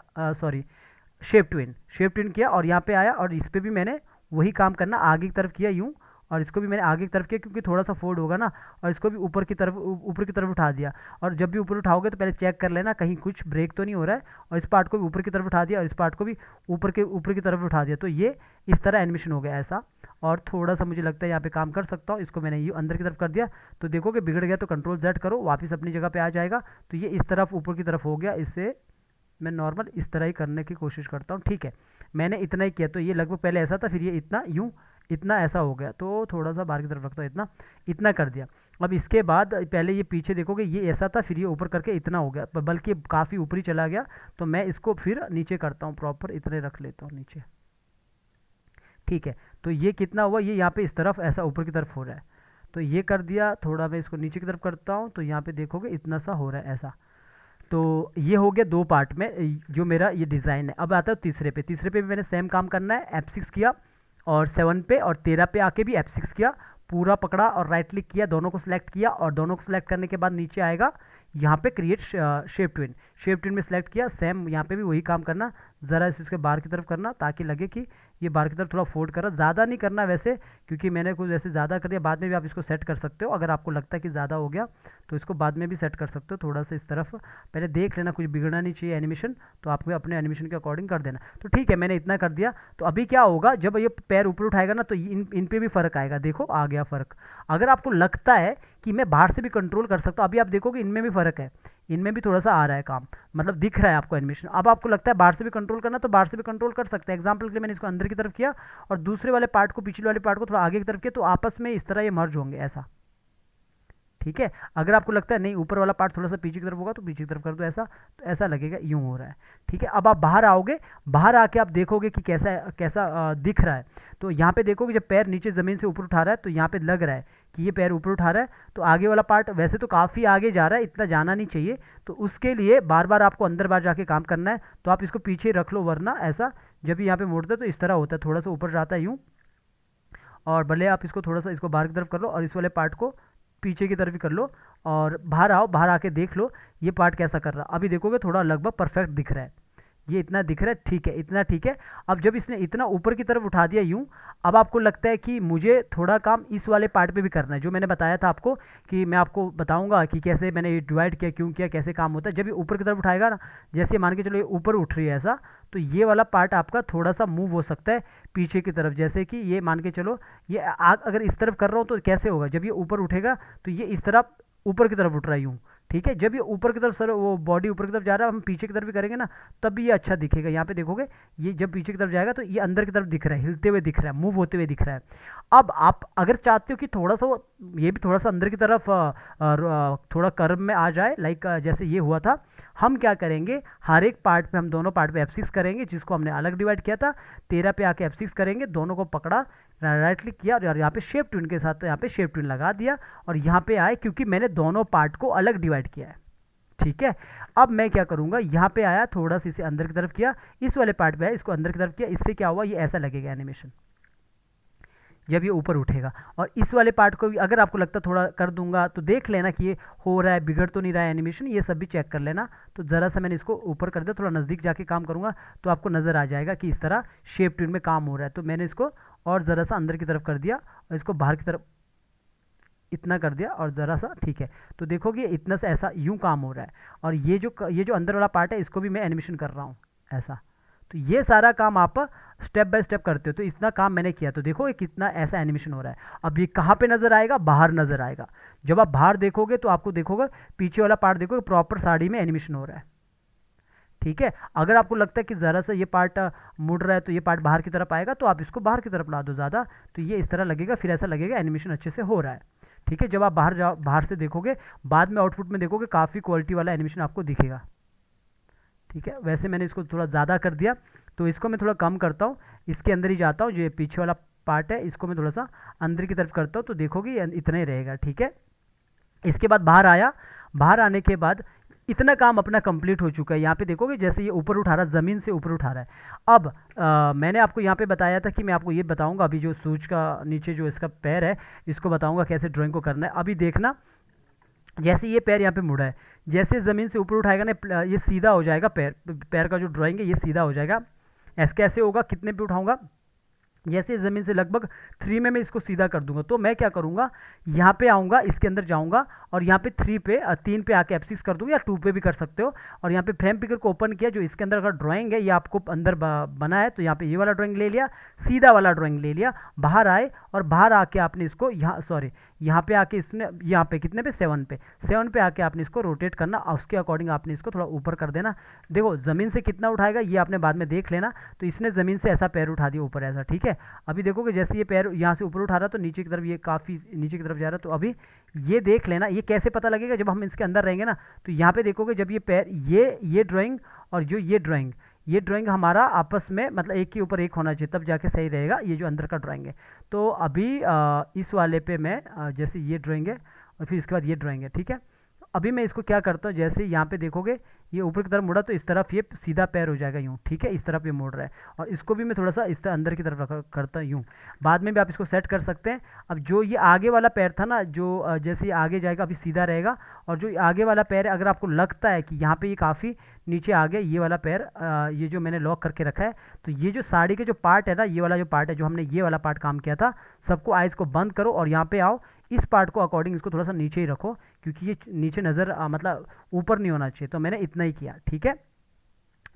शेप ट्विन किया और यहाँ पे आया और इस पर भी मैंने वही काम करना, आगे की तरफ किया यूँ, और इसको भी मैंने आगे की तरफ किया क्योंकि थोड़ा सा फोल्ड होगा ना, और इसको भी ऊपर की तरफ उठा दिया। और जब भी ऊपर उठाओगे तो पहले चेक कर लेना कहीं कुछ ब्रेक तो नहीं हो रहा है। और इस पार्ट को भी ऊपर की तरफ उठा दिया और इस पार्ट को भी ऊपर की तरफ उठा दिया। तो ये इस तरह एनिमेशन हो गया ऐसा। और थोड़ा सा मुझे लगता है यहाँ पे काम कर सकता हूँ, इसको मैंने ये अंदर की तरफ कर दिया तो देखोगे बिगड़ गया, तो कंट्रोल Z करो, वापस अपनी जगह पे आ जाएगा। तो ये इस तरफ ऊपर की तरफ हो गया। इससे मैं नॉर्मल इस तरह ही करने की कोशिश करता हूँ। ठीक है, मैंने इतना ही किया। तो ये लगभग पहले ऐसा था, फिर ये इतना यूँ इतना ऐसा हो गया। तो थोड़ा सा बाहर की तरफ रखता हूँ, इतना कर दिया। अब इसके बाद पहले ये पीछे देखोगे ये ऐसा था, फिर ये ऊपर करके इतना हो गया, बल्कि काफ़ी ऊपर ही चला गया। तो मैं इसको फिर नीचे करता हूँ, प्रॉपर इतने रख लेता हूँ नीचे। ठीक है, तो ये कितना हुआ, ये यहाँ पे इस तरफ ऐसा ऊपर की तरफ हो रहा है। तो ये कर दिया, थोड़ा मैं इसको नीचे की तरफ करता हूँ तो यहाँ पे देखोगे इतना सा हो रहा है ऐसा। तो ये हो गया 2 पार्ट में जो मेरा ये डिज़ाइन है। अब आता है तीसरे पे भी मैंने सेम काम करना है। F6 किया और 7 पे और 13 पे आके भी F6 किया, पूरा पकड़ा और राइट क्लिक किया, दोनों को सिलेक्ट किया। और दोनों को सिलेक्ट करने के बाद नीचे आएगा यहाँ पे क्रिएट शेप ट्विन में सिलेक्ट किया। सेम यहाँ पे भी वही काम करना, ज़रा इसके बाहर की तरफ करना ताकि लगे कि ये बाहर की तरफ थोड़ा फोल्ड करना, ज़्यादा नहीं करना वैसे, क्योंकि मैंने कुछ वैसे ज़्यादा कर दिया। बाद में भी आप इसको सेट कर सकते हो, अगर आपको लगता है कि ज़्यादा हो गया तो इसको बाद में भी सेट कर सकते हो। थोड़ा सा इस तरफ पहले देख लेना, कुछ बिगड़ना नहीं चाहिए एनिमेशन, तो आपको अपने एनिमेशन के अकॉर्डिंग कर देना। तो ठीक है, मैंने इतना कर दिया। तो अभी क्या होगा, जब ये पैर ऊपर उठाएगा ना तो इन पे भी फ़र्क आएगा। देखो आ गया फ़र्क। अगर आपको लगता है कि मैं बाहर से भी कंट्रोल कर सकता हूँ, अभी आप देखोगे इनमें भी फ़र्क है, इनमें भी थोड़ा सा आ रहा है काम, मतलब दिख रहा है आपको एनिमेशन। अब आपको लगता है बाहर से भी कंट्रोल करना तो बाहर से भी कंट्रोल कर सकते हैं। एग्जांपल के लिए मैंने इसको अंदर की तरफ किया और दूसरे वाले पार्ट को, पिछले वाले पार्ट को थोड़ा आगे की तरफ किया, तो आपस में इस तरह ये मर्ज होंगे ऐसा। ठीक है, अगर आपको लगता है नहीं ऊपर वाला पार्ट थोड़ा सा पीछे की तरफ होगा तो पीछे की तरफ कर दो ऐसा, तो ऐसा लगेगा यूँ हो रहा है। ठीक है, अब आप बाहर आओगे, बाहर आके आप देखोगे कि कैसा कैसा दिख रहा है। तो यहाँ पे देखोगे जब पैर नीचे ज़मीन से ऊपर उठा रहा है तो यहाँ पे लग रहा है कि ये पैर ऊपर उठा रहा है। तो आगे वाला पार्ट वैसे तो काफ़ी आगे जा रहा है, इतना जाना नहीं चाहिए। तो उसके लिए बार बार आपको अंदर बाहर जाके काम करना है। तो आप इसको पीछे रख लो, वरना ऐसा जब भी यहाँ पे मोड़ते तो इस तरह होता है, थोड़ा सा ऊपर जाता है यूँ। और भले आप इसको थोड़ा सा इसको बाहर की तरफ कर लो और इस वाले पार्ट को पीछे की तरफ ही कर लो और बाहर आओ, बाहर आके देख लो ये पार्ट कैसा कर रहा। अभी देखोगे थोड़ा लगभग परफेक्ट दिख रहा है, ये इतना दिख रहा है। ठीक है, इतना ठीक है। अब जब इसने इतना ऊपर की तरफ उठा दिया यूँ, अब आपको लगता है कि मुझे थोड़ा काम इस वाले पार्ट पे भी करना है, जो मैंने बताया था आपको कि मैं आपको बताऊंगा कि कैसे मैंने ये डिवाइड किया, क्यों किया, कैसे काम होता है। जब ये ऊपर की तरफ उठाएगा ना, जैसे मान के चलो ये ऊपर उठ रही है ऐसा, तो ये वाला पार्ट आपका थोड़ा सा मूव हो सकता है पीछे की तरफ। जैसे कि ये मान के चलो ये अगर इस तरफ कर रहा हूँ तो कैसे होगा, जब ये ऊपर उठेगा तो ये इस तरफ ऊपर की तरफ उठ रहा है यूँ। ठीक है। जब ये ऊपर की तरफ सर वो बॉडी ऊपर की तरफ जा रहा है, हम पीछे की तरफ भी करेंगे ना तब भी ये अच्छा दिखेगा। यहाँ पे देखोगे ये जब पीछे की तरफ जाएगा तो ये अंदर की तरफ दिख रहा है, हिलते हुए दिख रहा है, मूव होते हुए दिख रहा है। अब आप अगर चाहते हो कि थोड़ा सा ये भी थोड़ा सा अंदर की तरफ थोड़ा कर्व में आ जाए, लाइक जैसे ये हुआ था, हम क्या करेंगे, हर एक पार्ट पे हम दोनों पार्ट पे F6 करेंगे, जिसको हमने अलग डिवाइड किया था 13 पे आके F6 करेंगे, दोनों को पकड़ा, राइट क्लिक किया और यहाँ पे शेप ट्यून के साथ यहाँ पे शेप ट्यून लगा दिया और यहाँ पे आए, क्योंकि मैंने दोनों पार्ट को अलग डिवाइड किया है। ठीक है। अब मैं क्या करूँगा, यहाँ पे आया, थोड़ा सा इसे अंदर की तरफ किया, इस वाले पार्ट पे आया, इसको अंदर की तरफ किया, इससे क्या हुआ, ये ऐसा लगेगा एनिमेशन जब ये ऊपर उठेगा। और इस वाले पार्ट को भी अगर आपको लगता थोड़ा कर दूंगा तो देख लेना कि ये हो रहा है, बिगड़ तो नहीं रहा है एनिमेशन, ये सब भी चेक कर लेना। तो ज़रा सा मैंने इसको ऊपर कर दिया, थोड़ा नज़दीक जाके काम करूँगा तो आपको नज़र आ जाएगा कि इस तरह शेप ट्यून में काम हो रहा है। तो मैंने इसको और ज़रा सा अंदर की तरफ कर दिया और इसको बाहर की तरफ इतना कर दिया और ज़रा सा, ठीक है। तो देखोगे इतना सा ऐसा यूँ काम हो रहा है। और ये जो अंदर वाला पार्ट है इसको भी मैं एनिमेशन कर रहा हूँ ऐसा। तो ये सारा काम आप स्टेप बाय स्टेप करते हो। तो इतना काम मैंने किया, तो देखो ये कितना ऐसा एनिमेशन हो रहा है। अब ये कहाँ पे नज़र आएगा, बाहर नज़र आएगा। जब आप बाहर देखोगे तो आपको देखोगे पीछे वाला पार्ट देखोगे प्रॉपर साड़ी में एनिमेशन हो रहा है। ठीक है। अगर आपको लगता है कि ज़रा सा ये पार्ट मुड़ रहा है तो ये पार्ट बाहर की तरफ आएगा, तो आप इसको बाहर की तरफ ला दो ज़्यादा, तो ये इस तरह लगेगा, फिर ऐसा लगेगा एनिमेशन अच्छे से हो रहा है। ठीक है। जब आप बाहर से देखोगे, बाद में आउटपुट में देखोगे काफ़ी क्वालिटी वाला एनिमेशन आपको दिखेगा। ठीक है। वैसे मैंने इसको थोड़ा ज़्यादा कर दिया, तो इसको मैं थोड़ा कम करता हूँ, इसके अंदर ही जाता हूँ, जो ये पीछे वाला पार्ट है इसको मैं थोड़ा सा अंदर की तरफ करता हूँ, तो देखोगे ये इतना ही रहेगा। ठीक है। इसके बाद बाहर आया, बाहर आने के बाद इतना काम अपना कंप्लीट हो चुका है। यहाँ पे देखोगे जैसे ये ऊपर उठा रहा है, ज़मीन से ऊपर उठा रहा है। अब मैंने आपको यहाँ पे बताया था कि मैं आपको ये बताऊँगा अभी, जो सूज का नीचे जो इसका पैर है इसको बताऊँगा कैसे ड्राइंग को करना है। अभी देखना, जैसे ये पैर यहाँ पे मुड़ा है, जैसे ज़मीन से ऊपर उठाएगा ना ये सीधा हो जाएगा, पैर का जो ड्राइंग है ये सीधा हो जाएगा। ऐसे कैसे होगा, कितने पे उठाऊंगा, जैसे ज़मीन से लगभग 3 में मैं इसको सीधा कर दूंगा। तो मैं क्या करूंगा, यहाँ पे आऊँगा, इसके अंदर जाऊँगा और यहाँ पे 3 पे आके F6 कर दूंगा, या 2 पे भी कर सकते हो। और यहाँ पे फ्रेम पिकर को ओपन किया, जो इसके अंदर अगर ड्राइंग है ये आपको अंदर बना है, तो यहाँ पे ये वाला ड्राइंग ले लिया, सीधा वाला ड्राइंग ले लिया, बाहर आए और बाहर आके आपने इसको यहाँ पे आके इसने यहाँ पे कितने पे 7 पे आके आपने इसको रोटेट करना, और उसके अकॉर्डिंग आपने इसको थोड़ा ऊपर कर देना। देखो ज़मीन से कितना उठाएगा ये आपने बाद में देख लेना। तो इसने ज़मीन से ऐसा पैर उठा दिया ऊपर ऐसा। ठीक है। अभी देखोगे जैसे ये पैर यहाँ से ऊपर उठा रहा तो नीचे की तरफ ये काफ़ी नीचे की तरफ जा रहा। तो अभी ये देख लेना, ये कैसे पता लगेगा, जब हम इसके अंदर रहेंगे ना, तो यहाँ पे देखोगे जब ये पैर ये ड्राइंग और जो ये ड्राइंग हमारा आपस में मतलब एक के ऊपर एक होना चाहिए, तब जाके सही रहेगा ये जो अंदर का ड्राइंग है। तो अभी इस वाले पे मैं जैसे ये ड्राइंग है और फिर इसके बाद ये ड्राइंग है। ठीक है। अभी मैं इसको क्या करता हूँ, जैसे यहाँ पे देखोगे ये ऊपर की तरफ मुड़ा तो इस तरफ ये सीधा पैर हो जाएगा यूँ। ठीक है। इस तरफ ये मोड़ रहा है और इसको भी मैं थोड़ा सा इस तरह अंदर की तरफ करता हूँ यूँ। बाद में भी आप इसको सेट कर सकते हैं। अब जो ये आगे वाला पैर था ना, जो जैसे ये आगे जाएगा अभी सीधा रहेगा, और जो आगे वाला पैर है अगर आपको लगता है कि यहाँ पे ये काफ़ी नीचे आ गया, ये वाला पैर ये जो मैंने लॉक करके रखा है, तो ये जो साड़ी के जो पार्ट है ना, ये वाला जो पार्ट है जो हमने ये वाला पार्ट काम किया था, सबको आइज़ को बंद करो और यहाँ पे आओ, इस पार्ट को अकॉर्डिंग इसको थोड़ा सा नीचे ही रखो, क्योंकि ये नीचे नज़र मतलब ऊपर नहीं होना चाहिए। तो मैंने इतना ही किया। ठीक है।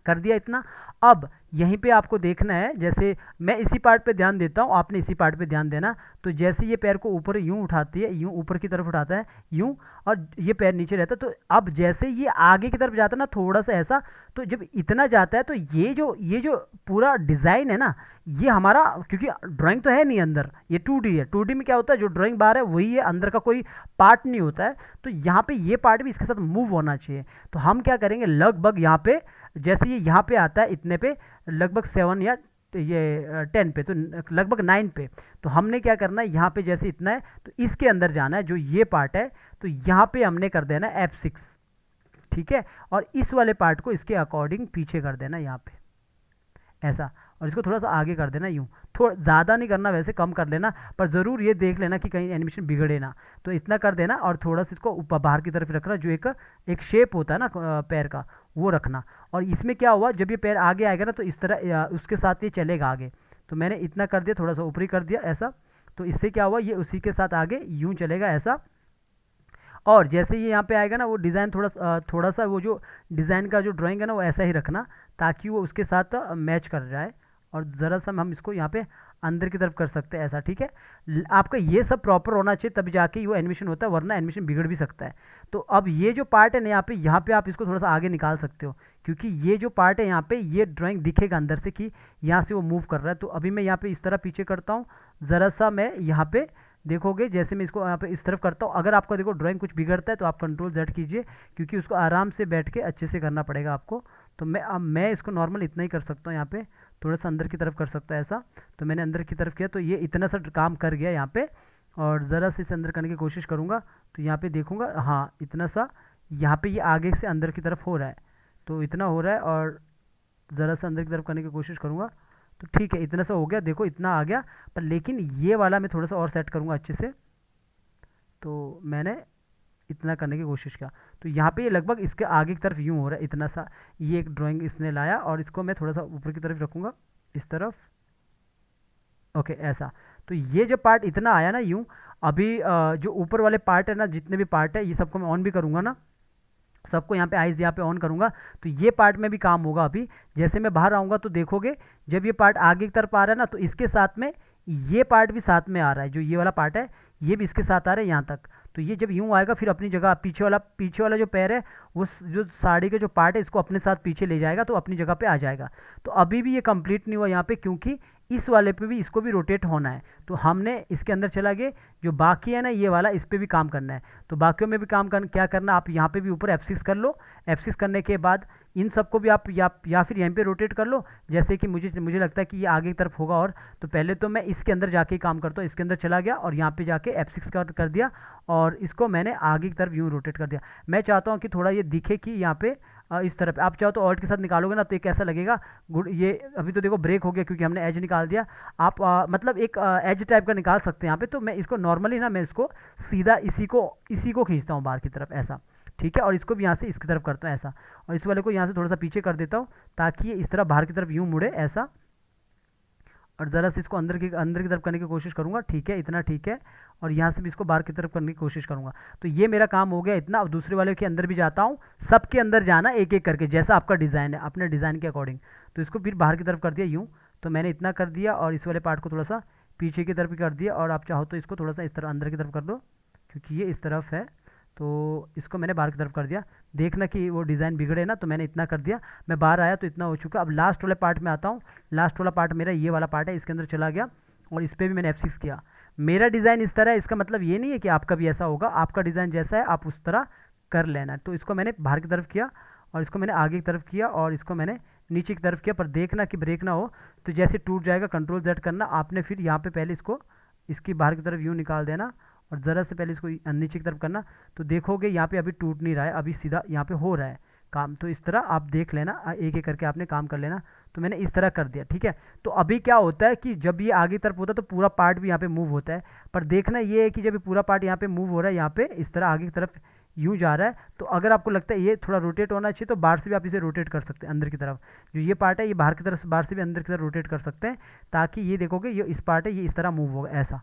कर दिया इतना। अब यहीं पे आपको देखना है, जैसे मैं इसी पार्ट पे ध्यान देता हूँ, आपने इसी पार्ट पे ध्यान देना। तो जैसे ये पैर को ऊपर यूँ उठाती है, यूँ ऊपर की तरफ उठाता है यूँ, और ये पैर नीचे रहता है, तो अब जैसे ये आगे की तरफ जाता है ना थोड़ा सा ऐसा, तो जब इतना जाता है तो ये जो पूरा डिज़ाइन है ना, ये हमारा, क्योंकि ड्राइंग तो है नहीं अंदर, ये 2D है। 2D में क्या होता है, जो ड्राइंग बाहर है वही है, अंदर का कोई पार्ट नहीं होता है। तो यहाँ पे ये पार्ट भी इसके साथ मूव होना चाहिए। तो हम क्या करेंगे, लगभग यहाँ पे जैसे ये यहाँ पे आता है इतने पे, लगभग 7 या तो ये 10 पे, तो लगभग 9 पे, तो हमने क्या करना है, यहाँ पे जैसे इतना है तो इसके अंदर जाना है, जो ये पार्ट है, तो यहाँ पे हमने कर देना F6। ठीक है। और इस वाले पार्ट को इसके अकॉर्डिंग पीछे कर देना यहाँ पे ऐसा, और इसको थोड़ा सा आगे कर देना यूँ। थोड़ा ज़्यादा नहीं करना, वैसे कम कर लेना, पर ज़रूर ये देख लेना कि कहीं एनिमेशन बिगड़े ना। तो इतना कर देना और थोड़ा सा इसको ऊपर बाहर की तरफ रखना, जो एक शेप होता है ना पैर का, वो रखना। और इसमें क्या हुआ, जब ये पैर आगे आएगा ना तो इस तरह उसके साथ ये चलेगा आगे। तो मैंने इतना कर दिया, थोड़ा सा ऊपरी कर दिया ऐसा। तो इससे क्या हुआ, ये उसी के साथ आगे यूँ चलेगा ऐसा। और जैसे ये यहाँ पे आएगा ना, वो डिज़ाइन थोड़ा सा वो जो डिज़ाइन का जो ड्राइंग है ना वो ऐसा ही रखना, ताकि वो उसके साथ मैच कर जाए। और ज़रा सा हम इसको यहाँ पे अंदर की तरफ कर सकते हैं ऐसा, ठीक है। आपका ये सब प्रॉपर होना चाहिए तभी जाके वो एनिमेशन होता है, वरना एनिमेशन बिगड़ भी सकता है। तो अब ये जो पार्ट है ना यहाँ पे आप इसको थोड़ा सा आगे निकाल सकते हो, क्योंकि ये जो पार्ट है यहाँ पे ये ड्राइंग दिखेगा अंदर से कि यहाँ से वो मूव कर रहा है। तो अभी मैं यहाँ पे इस तरह पीछे करता हूँ, ज़रा सा मैं यहाँ पे देखोगे जैसे मैं इसको यहाँ पे इस तरफ करता हूँ। अगर आपका देखो ड्राइंग कुछ बिगड़ता है तो आप कंट्रोल जेड कीजिए, क्योंकि उसको आराम से बैठ के अच्छे से करना पड़ेगा आपको। तो मैं इसको नॉर्मल इतना ही कर सकता हूँ, यहाँ पे थोड़ा सा अंदर की तरफ कर सकता है ऐसा। तो मैंने अंदर की तरफ किया तो ये इतना सा काम कर गया यहाँ पे, और ज़रा से इसे अंदर करने की कोशिश करूँगा तो यहाँ पे देखूँगा हाँ इतना सा यहाँ पे ये आगे से अंदर की तरफ हो रहा है, तो इतना हो रहा है। और ज़रा सा अंदर की तरफ करने की कोशिश करूँगा तो ठीक है, इतना सा हो गया, देखो इतना आ गया। पर लेकिन ये वाला मैं थोड़ा सा और सेट करूँगा अच्छे से। तो मैंने इतना करने की कोशिश किया, तो यहाँ पे ये लगभग इसके आगे की तरफ यूँ हो रहा है इतना सा। ये एक ड्राइंग इसने लाया और इसको मैं थोड़ा सा ऊपर की तरफ रखूँगा इस तरफ, ओके ऐसा। तो ये जो पार्ट इतना आया ना यूँ, अभी जो ऊपर वाले पार्ट है ना, जितने भी पार्ट है ये सबको मैं ऑन भी करूँगा ना, सबको यहाँ पे आइज़ यहाँ पे ऑन करूँगा तो ये पार्ट में भी काम होगा। अभी जैसे मैं बाहर आऊँगा तो देखोगे जब ये पार्ट आगे की तरफ आ रहा है ना, तो इसके साथ में ये पार्ट भी साथ में आ रहा है, जो ये वाला पार्ट है ये भी इसके साथ आ रहा है यहाँ तक। तो ये जब यूँ आएगा फिर अपनी जगह पीछे वाला जो पैर है वो जो साड़ी का जो पार्ट है इसको अपने साथ पीछे ले जाएगा, तो अपनी जगह पे आ जाएगा। तो अभी भी ये कंप्लीट नहीं हुआ यहाँ पे, क्योंकि इस वाले पे भी इसको भी रोटेट होना है। तो हमने इसके अंदर चला गए, जो बाकी है ना ये वाला, इस पर भी काम करना है। तो बाकियों में भी क्या करना, आप यहाँ पे भी ऊपर F6 कर लो। F6 करने के बाद इन सबको भी आप या फिर यहीं पे रोटेट कर लो। जैसे कि मुझे लगता है कि ये आगे की तरफ होगा, और तो पहले तो मैं इसके अंदर जाके ही काम करता हूँ। इसके अंदर चला गया और यहाँ पे जाके F6 कर दिया, और इसको मैंने आगे की तरफ यूँ रोटेट कर दिया। मैं चाहता हूँ कि थोड़ा ये दिखे कि यहाँ पे इस तरफ आप चाहो तो ऑल्ट के साथ निकालोगे ना तो ये कैसा लगेगा गुड। ये अभी तो देखो ब्रेक हो गया क्योंकि हमने एज निकाल दिया। आप मतलब एक एज टाइप का निकाल सकते हैं यहाँ पे। तो मैं इसको नॉर्मली ना, मैं इसको सीधा इसी को खींचता हूँ बाहर की तरफ ऐसा, ठीक है। और इसको भी यहाँ से इसकी तरफ करता हूँ ऐसा, और इस वाले को यहाँ से थोड़ा सा पीछे कर देता हूँ ताकि ये इस तरह बाहर की तरफ यूँ मुड़े ऐसा। और ज़रा से इसको अंदर की तरफ करने की कोशिश करूँगा, ठीक है इतना ठीक है। और यहाँ से भी इसको बाहर की तरफ करने की कोशिश करूँगा। तो ये मेरा काम हो गया इतना। अब दूसरे वाले के अंदर भी जाता हूँ, सबके अंदर जाना एक एक करके, जैसा आपका डिज़ाइन है अपने डिज़ाइन के अकॉर्डिंग। तो इसको फिर बाहर की तरफ कर दिया यूँ, तो मैंने इतना कर दिया। और इस वाले पार्ट को थोड़ा सा पीछे की तरफ भी कर दिया, और आप चाहो तो इसको थोड़ा सा इस तरह अंदर की तरफ कर दो, क्योंकि ये इस तरफ है। तो इसको मैंने बाहर की तरफ कर दिया। देखना कि वो डिज़ाइन बिगड़े ना, तो मैंने इतना कर दिया। मैं बाहर आया तो इतना हो चुका। अब लास्ट वाले पार्ट में आता हूँ। लास्ट वाला पार्ट मेरा ये वाला पार्ट है, इसके अंदर चला गया और इस पर भी मैंने F6 किया। मेरा डिज़ाइन इस तरह है, इसका मतलब ये नहीं है कि आपका भी ऐसा होगा। आपका डिज़ाइन जैसा है आप उस तरह कर लेना। तो इसको मैंने बाहर की तरफ किया, और इसको मैंने आगे की तरफ किया, और इसको मैंने नीचे की तरफ किया। पर देखना कि ब्रेक ना हो, तो जैसे टूट जाएगा कंट्रोल Z करना आपने। फिर यहाँ पे पहले इसकी बाहर की तरफ यूँ निकाल देना, और ज़रा से पहले इसको नीचे की तरफ करना। तो देखोगे यहाँ पे अभी टूट नहीं रहा है, अभी सीधा यहाँ पे हो रहा है काम। तो इस तरह आप देख लेना, एक एक करके आपने काम कर लेना। तो मैंने इस तरह कर दिया, ठीक है। तो अभी क्या होता है कि जब ये आगे तरफ होता है तो पूरा पार्ट भी यहाँ पे मूव होता है। पर देखना ये है कि जब ये पूरा पार्ट यहाँ पे मूव हो रहा है, यहाँ पे इस तरह आगे की तरफ यूँ जा रहा है, तो अगर आपको लगता है ये थोड़ा रोटेट होना चाहिए तो बाहर से भी आप इसे रोटेट कर सकते हैं अंदर की तरफ। जो ये पार्ट है ये बाहर से भी अंदर की तरफ रोटेट कर सकते हैं, ताकि ये देखोगे ये इस पार्ट है ये इस तरह मूव होगा ऐसा,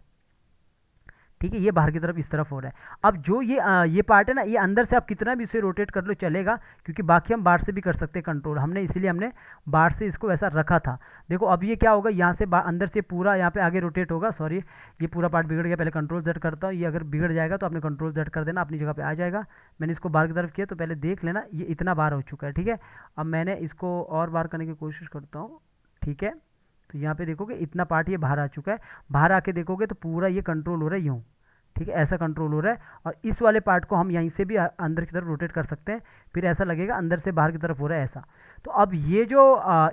ठीक है। ये बाहर की तरफ इस तरफ हो रहा है। अब जो ये पार्ट है ना, ये अंदर से आप कितना भी इसे रोटेट कर लो चलेगा, क्योंकि बाकी हम बाहर से भी कर सकते हैं कंट्रोल। इसीलिए हमने बाहर से इसको ऐसा रखा था। देखो अब ये क्या होगा, यहाँ से अंदर से पूरा यहाँ पे आगे रोटेट होगा। सॉरी ये पूरा पार्ट बिगड़ गया, पहले कंट्रोल Z करता हूँ। ये अगर बिगड़ जाएगा तो आपने कंट्रोल Z कर देना, अपनी जगह पर आ जाएगा। मैंने इसको बाहर की तरफ किया तो पहले देख लेना ये इतना बाहर हो चुका है, ठीक है। अब मैंने इसको और बाहर करने की कोशिश करता हूँ, ठीक है। तो यहाँ पे देखोगे इतना पार्ट ये बाहर आ चुका है। बाहर आके देखोगे तो पूरा ये कंट्रोल हो रहा है यूँ, ठीक है, ऐसा कंट्रोल हो रहा है। और इस वाले पार्ट को हम यहीं से भी अंदर की तरफ रोटेट कर सकते हैं, फिर ऐसा लगेगा अंदर से बाहर की तरफ हो रहा है ऐसा। तो अब ये जो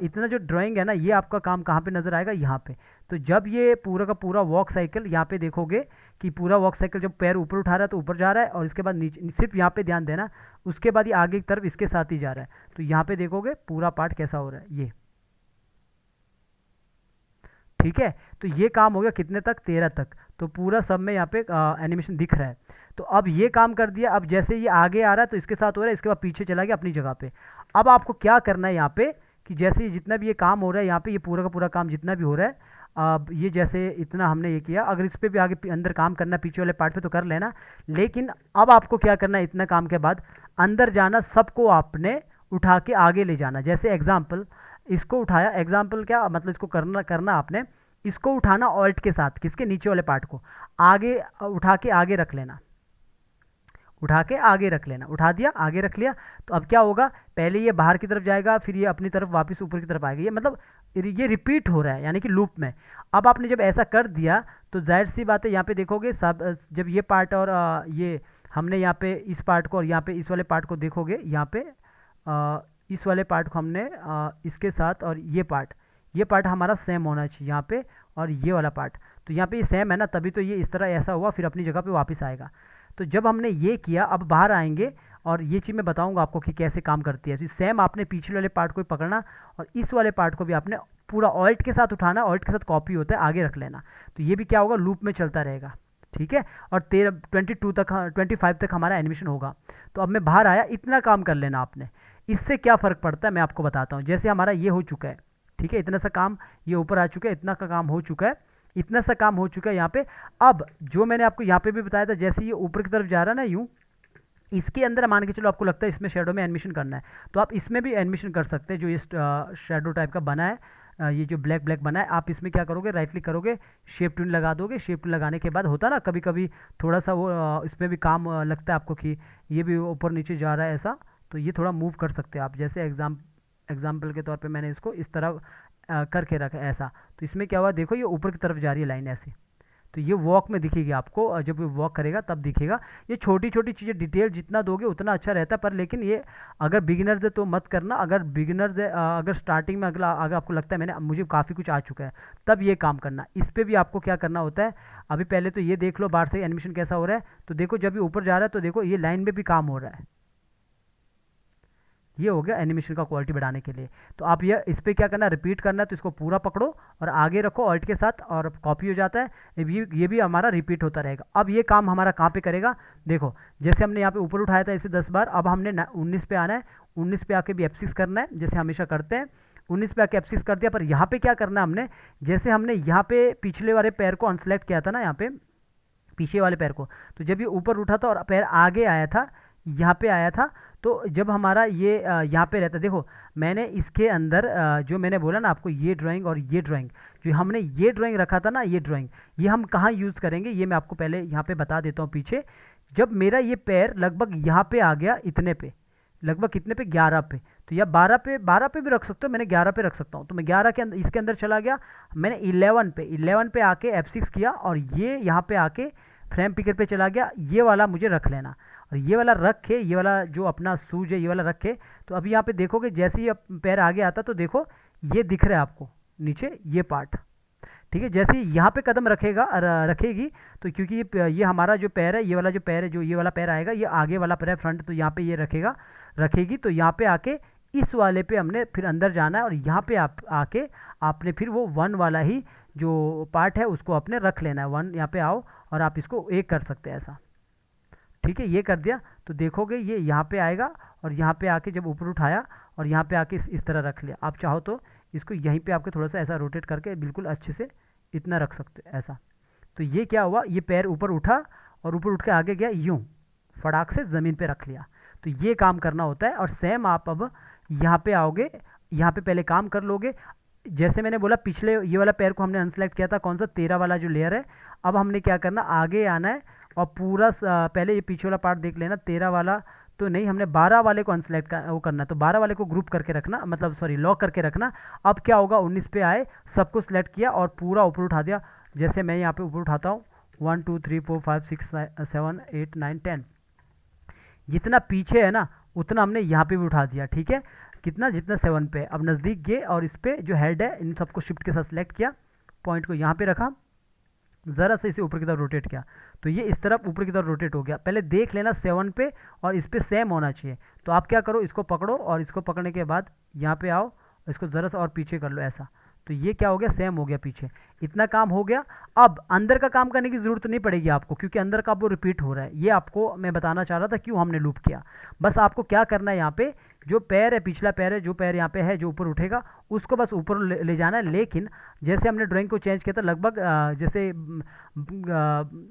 इतना जो ड्राइंग है ना, ये आपका काम कहाँ पे नज़र आएगा, यहाँ पे। तो जब ये पूरा का पूरा वॉक साइकिल यहाँ पे देखोगे कि पूरा वॉक साइकिल जब पैर ऊपर उठा रहा है तो ऊपर जा रहा है, और इसके बाद नीचे, सिर्फ यहाँ पे ध्यान देना। उसके बाद ये आगे की तरफ इसके साथ ही जा रहा है। तो यहाँ पे देखोगे पूरा पार्ट कैसा हो रहा है ये, ठीक है। तो ये काम हो गया कितने तक, 13 तक। तो पूरा सब में यहाँ पे एनिमेशन दिख रहा है। तो अब ये काम कर दिया। अब जैसे ये आगे आ रहा है तो इसके साथ हो रहा है, इसके बाद पीछे चला गया अपनी जगह पे। अब आपको क्या करना है यहाँ पे कि जैसे जितना भी ये काम हो रहा है यहाँ पे, ये पूरा का पूरा काम जितना भी हो रहा है, अब ये जैसे इतना हमने ये किया, अगर इस पर भी आगे अंदर काम करना है पीछे वाले पार्ट पे तो कर लेना। लेकिन अब आपको क्या करना है, इतना काम के बाद अंदर जाना, सबको आपने उठा के आगे ले जाना। जैसे इसको उठाया, एग्जाम्पल क्या मतलब इसको करना करना आपने, इसको उठाना ऑल्ट के साथ, किसके नीचे वाले पार्ट को आगे उठा के आगे रख लेना, उठा के आगे रख लेना, उठा दिया आगे रख लिया। तो अब क्या होगा, पहले ये बाहर की तरफ जाएगा, फिर ये अपनी तरफ वापस ऊपर की तरफ आएगा, ये मतलब ये रिपीट हो रहा है यानी कि लूप में। अब आपने जब ऐसा कर दिया तो जाहिर सी बात है यहाँ पे देखोगे सब जब ये पार्ट और ये हमने यहाँ पे इस पार्ट को और यहाँ पे इस वाले पार्ट को देखोगे, यहाँ पे इस वाले पार्ट को हमने इसके साथ और ये पार्ट हमारा सेम होना चाहिए यहाँ पे, और ये वाला पार्ट तो यहाँ पे ये सेम है ना, तभी तो ये इस तरह ऐसा हुआ, फिर अपनी जगह पे वापस आएगा। तो जब हमने ये किया, अब बाहर आएंगे और ये चीज़ मैं बताऊंगा आपको कि कैसे काम करती है। तो सेम आपने पिछले वाले पार्ट को भी पकड़ना और इस वाले पार्ट को भी आपने पूरा ऑल्ट के साथ उठाना, ऑल्ट के साथ कॉपी होता है आगे रख लेना। तो ये भी क्या होगा, लूप में चलता रहेगा, ठीक है। और 22 तक 25 तक हमारा एनिमेशन होगा। तो अब मैं बाहर आया, इतना काम कर लेना आपने। इससे क्या फ़र्क पड़ता है मैं आपको बताता हूँ। जैसे हमारा ये हो चुका है, ठीक है, इतना सा काम ये ऊपर आ चुका है, इतना का काम हो चुका है, इतना सा काम हो चुका है यहाँ पे। अब जो मैंने आपको यहाँ पे भी बताया था, जैसे ये ऊपर की तरफ जा रहा है ना यूँ, इसके अंदर मान के चलो आपको लगता है इसमें शेडो में एनिमेशन करना है, तो आप इसमें भी एनिमेशन कर सकते हैं। जो ये शेडो टाइप का बना है, ये जो ब्लैक ब्लैक बना है, आप इसमें क्या करोगे, राइट क्लिक करोगे, शेप टूल लगा दोगे। शेप टूल लगाने के बाद होता है ना कभी कभी थोड़ा सा वो इसमें भी काम लगता है आपको कि ये भी ऊपर नीचे जा रहा है ऐसा, तो ये थोड़ा मूव कर सकते हैं आप। जैसे एग्जाम्पल के तौर पे मैंने इसको इस तरह करके रखा ऐसा, तो इसमें क्या हुआ देखो, ये ऊपर की तरफ जा रही है लाइन ऐसी, तो ये वॉक में दिखेगी आपको, और जब ये वॉक करेगा तब दिखेगा। ये छोटी छोटी चीज़ें डिटेल जितना दोगे उतना अच्छा रहता है, पर लेकिन ये अगर बिगिनर्स है तो मत करना। अगर बिगिनर्स है, अगर स्टार्टिंग में अगला अगर आपको लगता है मुझे काफ़ी कुछ आ चुका है, तब ये काम करना। इस पर भी आपको क्या करना होता है, अभी पहले तो ये देख लो बाहर से एनिमेशन कैसा हो रहा है। तो देखो जब ये ऊपर जा रहा है तो देखो ये लाइन में भी काम हो रहा है। ये हो गया एनिमेशन का क्वालिटी बढ़ाने के लिए। तो आप ये इस पर क्या करना, रिपीट करना है, तो इसको पूरा पकड़ो और आगे रखो ऑल्ट के साथ, और कॉपी हो जाता है। ये भी हमारा रिपीट होता रहेगा। अब ये काम हमारा कहाँ पे करेगा, देखो जैसे हमने यहाँ पे ऊपर उठाया था इसे 10 बार, अब हमने 19 पे आना है, 19 पे आके भी F6 करना है जैसे हमेशा करते हैं। 19 पे आके F6 कर दिया, पर यहाँ पे क्या करना है हमने, जैसे हमने यहाँ पे पिछले वाले पैर को अनसेलेक्ट किया था ना, यहाँ पे पीछे वाले पैर को, तो जब ये ऊपर उठा था और पैर आगे आया था, यहाँ पे आया था, तो जब हमारा ये यहाँ पे रहता, देखो मैंने इसके अंदर जो मैंने बोला ना आपको, ये ड्राइंग और ये ड्राइंग, जो हमने ये ड्राइंग रखा था ना, ये ड्राइंग ये हम कहाँ यूज़ करेंगे ये मैं आपको पहले यहाँ पे बता देता हूँ पीछे। जब मेरा ये पैर लगभग यहाँ पे आ गया, इतने पे लगभग कितने पे, 11 पे, तो या 12 पे भी रख सकते हो, मैंने 11 पे रख सकता हूँ। तो मैं 11 के अंदर इसके अंदर चला गया, मैंने 11 पे आके F6 किया, और ये यहाँ पे आके फ्रेम पिकर पे चला गया। ये वाला मुझे रख लेना, और ये वाला रख के, ये वाला जो अपना सूज है ये वाला रख के, तो अभी यहाँ पे देखोगे जैसे ही पैर आगे आता तो देखो ये दिख रहा है आपको नीचे ये पार्ट, ठीक है। जैसे ही यहाँ पे कदम रखेगी, तो क्योंकि ये हमारा जो पैर है, ये वाला जो पैर है, जो ये वाला पैर आएगा, ये आगे वाला पैर है फ्रंट, तो यहाँ पे ये रखेगी, तो यहाँ पे आके इस वाले पे हमने फिर अंदर जाना है, और यहाँ पे आके आपने फिर वो 1 वाला ही जो पार्ट है उसको अपने रख लेना है। 1 यहाँ पे आओ और आप इसको एक कर सकते हैं ऐसा, ठीक है। ये कर दिया तो देखोगे ये यहाँ पे आएगा, और यहाँ पे आके जब ऊपर उठाया और यहाँ पे आके इस तरह रख लिया। आप चाहो तो इसको यहीं पे आपके थोड़ा सा ऐसा रोटेट करके बिल्कुल अच्छे से इतना रख सकते हैं ऐसा। तो ये क्या हुआ, ये पैर ऊपर उठा और ऊपर उठ के आगे गया, यूँ फटाक से ज़मीन पे रख लिया। तो ये काम करना होता है। और सेम आप अब यहाँ पे आओगे, यहाँ पे पहले काम कर लोगे। जैसे मैंने बोला पिछले ये वाला पैर को हमने अनसेलेक्ट किया था, कौन सा 13 वाला जो लेयर है। अब हमने क्या करना, आगे आना है और पूरा पहले ये पीछे वाला पार्ट देख लेना, 13 वाला तो नहीं, हमने 12 वाले को अनसेलेक्ट वो करना, तो 12 वाले को ग्रुप करके रखना, मतलब सॉरी लॉक करके रखना। अब क्या होगा, 19 पे आए, सबको सिलेक्ट किया और पूरा ऊपर उठा दिया। जैसे मैं यहाँ पे ऊपर उठाता हूँ 1 2 3 4 5 6 7 8 9 10, जितना पीछे है ना उतना हमने यहाँ पे भी उठा दिया, ठीक है। कितना, जितना 7 पे। अब नज़दीक गए और इस पर जो हेड है इन सबको शिफ्ट के साथ सिलेक्ट किया, पॉइंट को यहाँ पे रखा, ज़रा से इसे ऊपर की तरफ रोटेट किया, तो ये इस तरफ ऊपर की तरफ रोटेट हो गया। पहले देख लेना 7 पे और इस पे सेम होना चाहिए। तो आप क्या करो, इसको पकड़ो और इसको पकड़ने के बाद यहाँ पे आओ, इसको ज़रा सा और पीछे कर लो ऐसा, तो ये क्या हो गया, सेम हो गया पीछे। इतना काम हो गया। अब अंदर का काम करने की ज़रूरत नहीं पड़ेगी आपको, क्योंकि अंदर का वो रिपीट हो रहा है। ये आपको मैं बताना चाह रहा था क्यों हमने लूप किया। बस आपको क्या करना है, यहाँ पे जो पैर है, पिछला पैर है, जो पैर यहाँ पे है जो ऊपर उठेगा उसको बस ऊपर ले जाना है। लेकिन जैसे हमने ड्राइंग को चेंज किया था, लगभग जैसे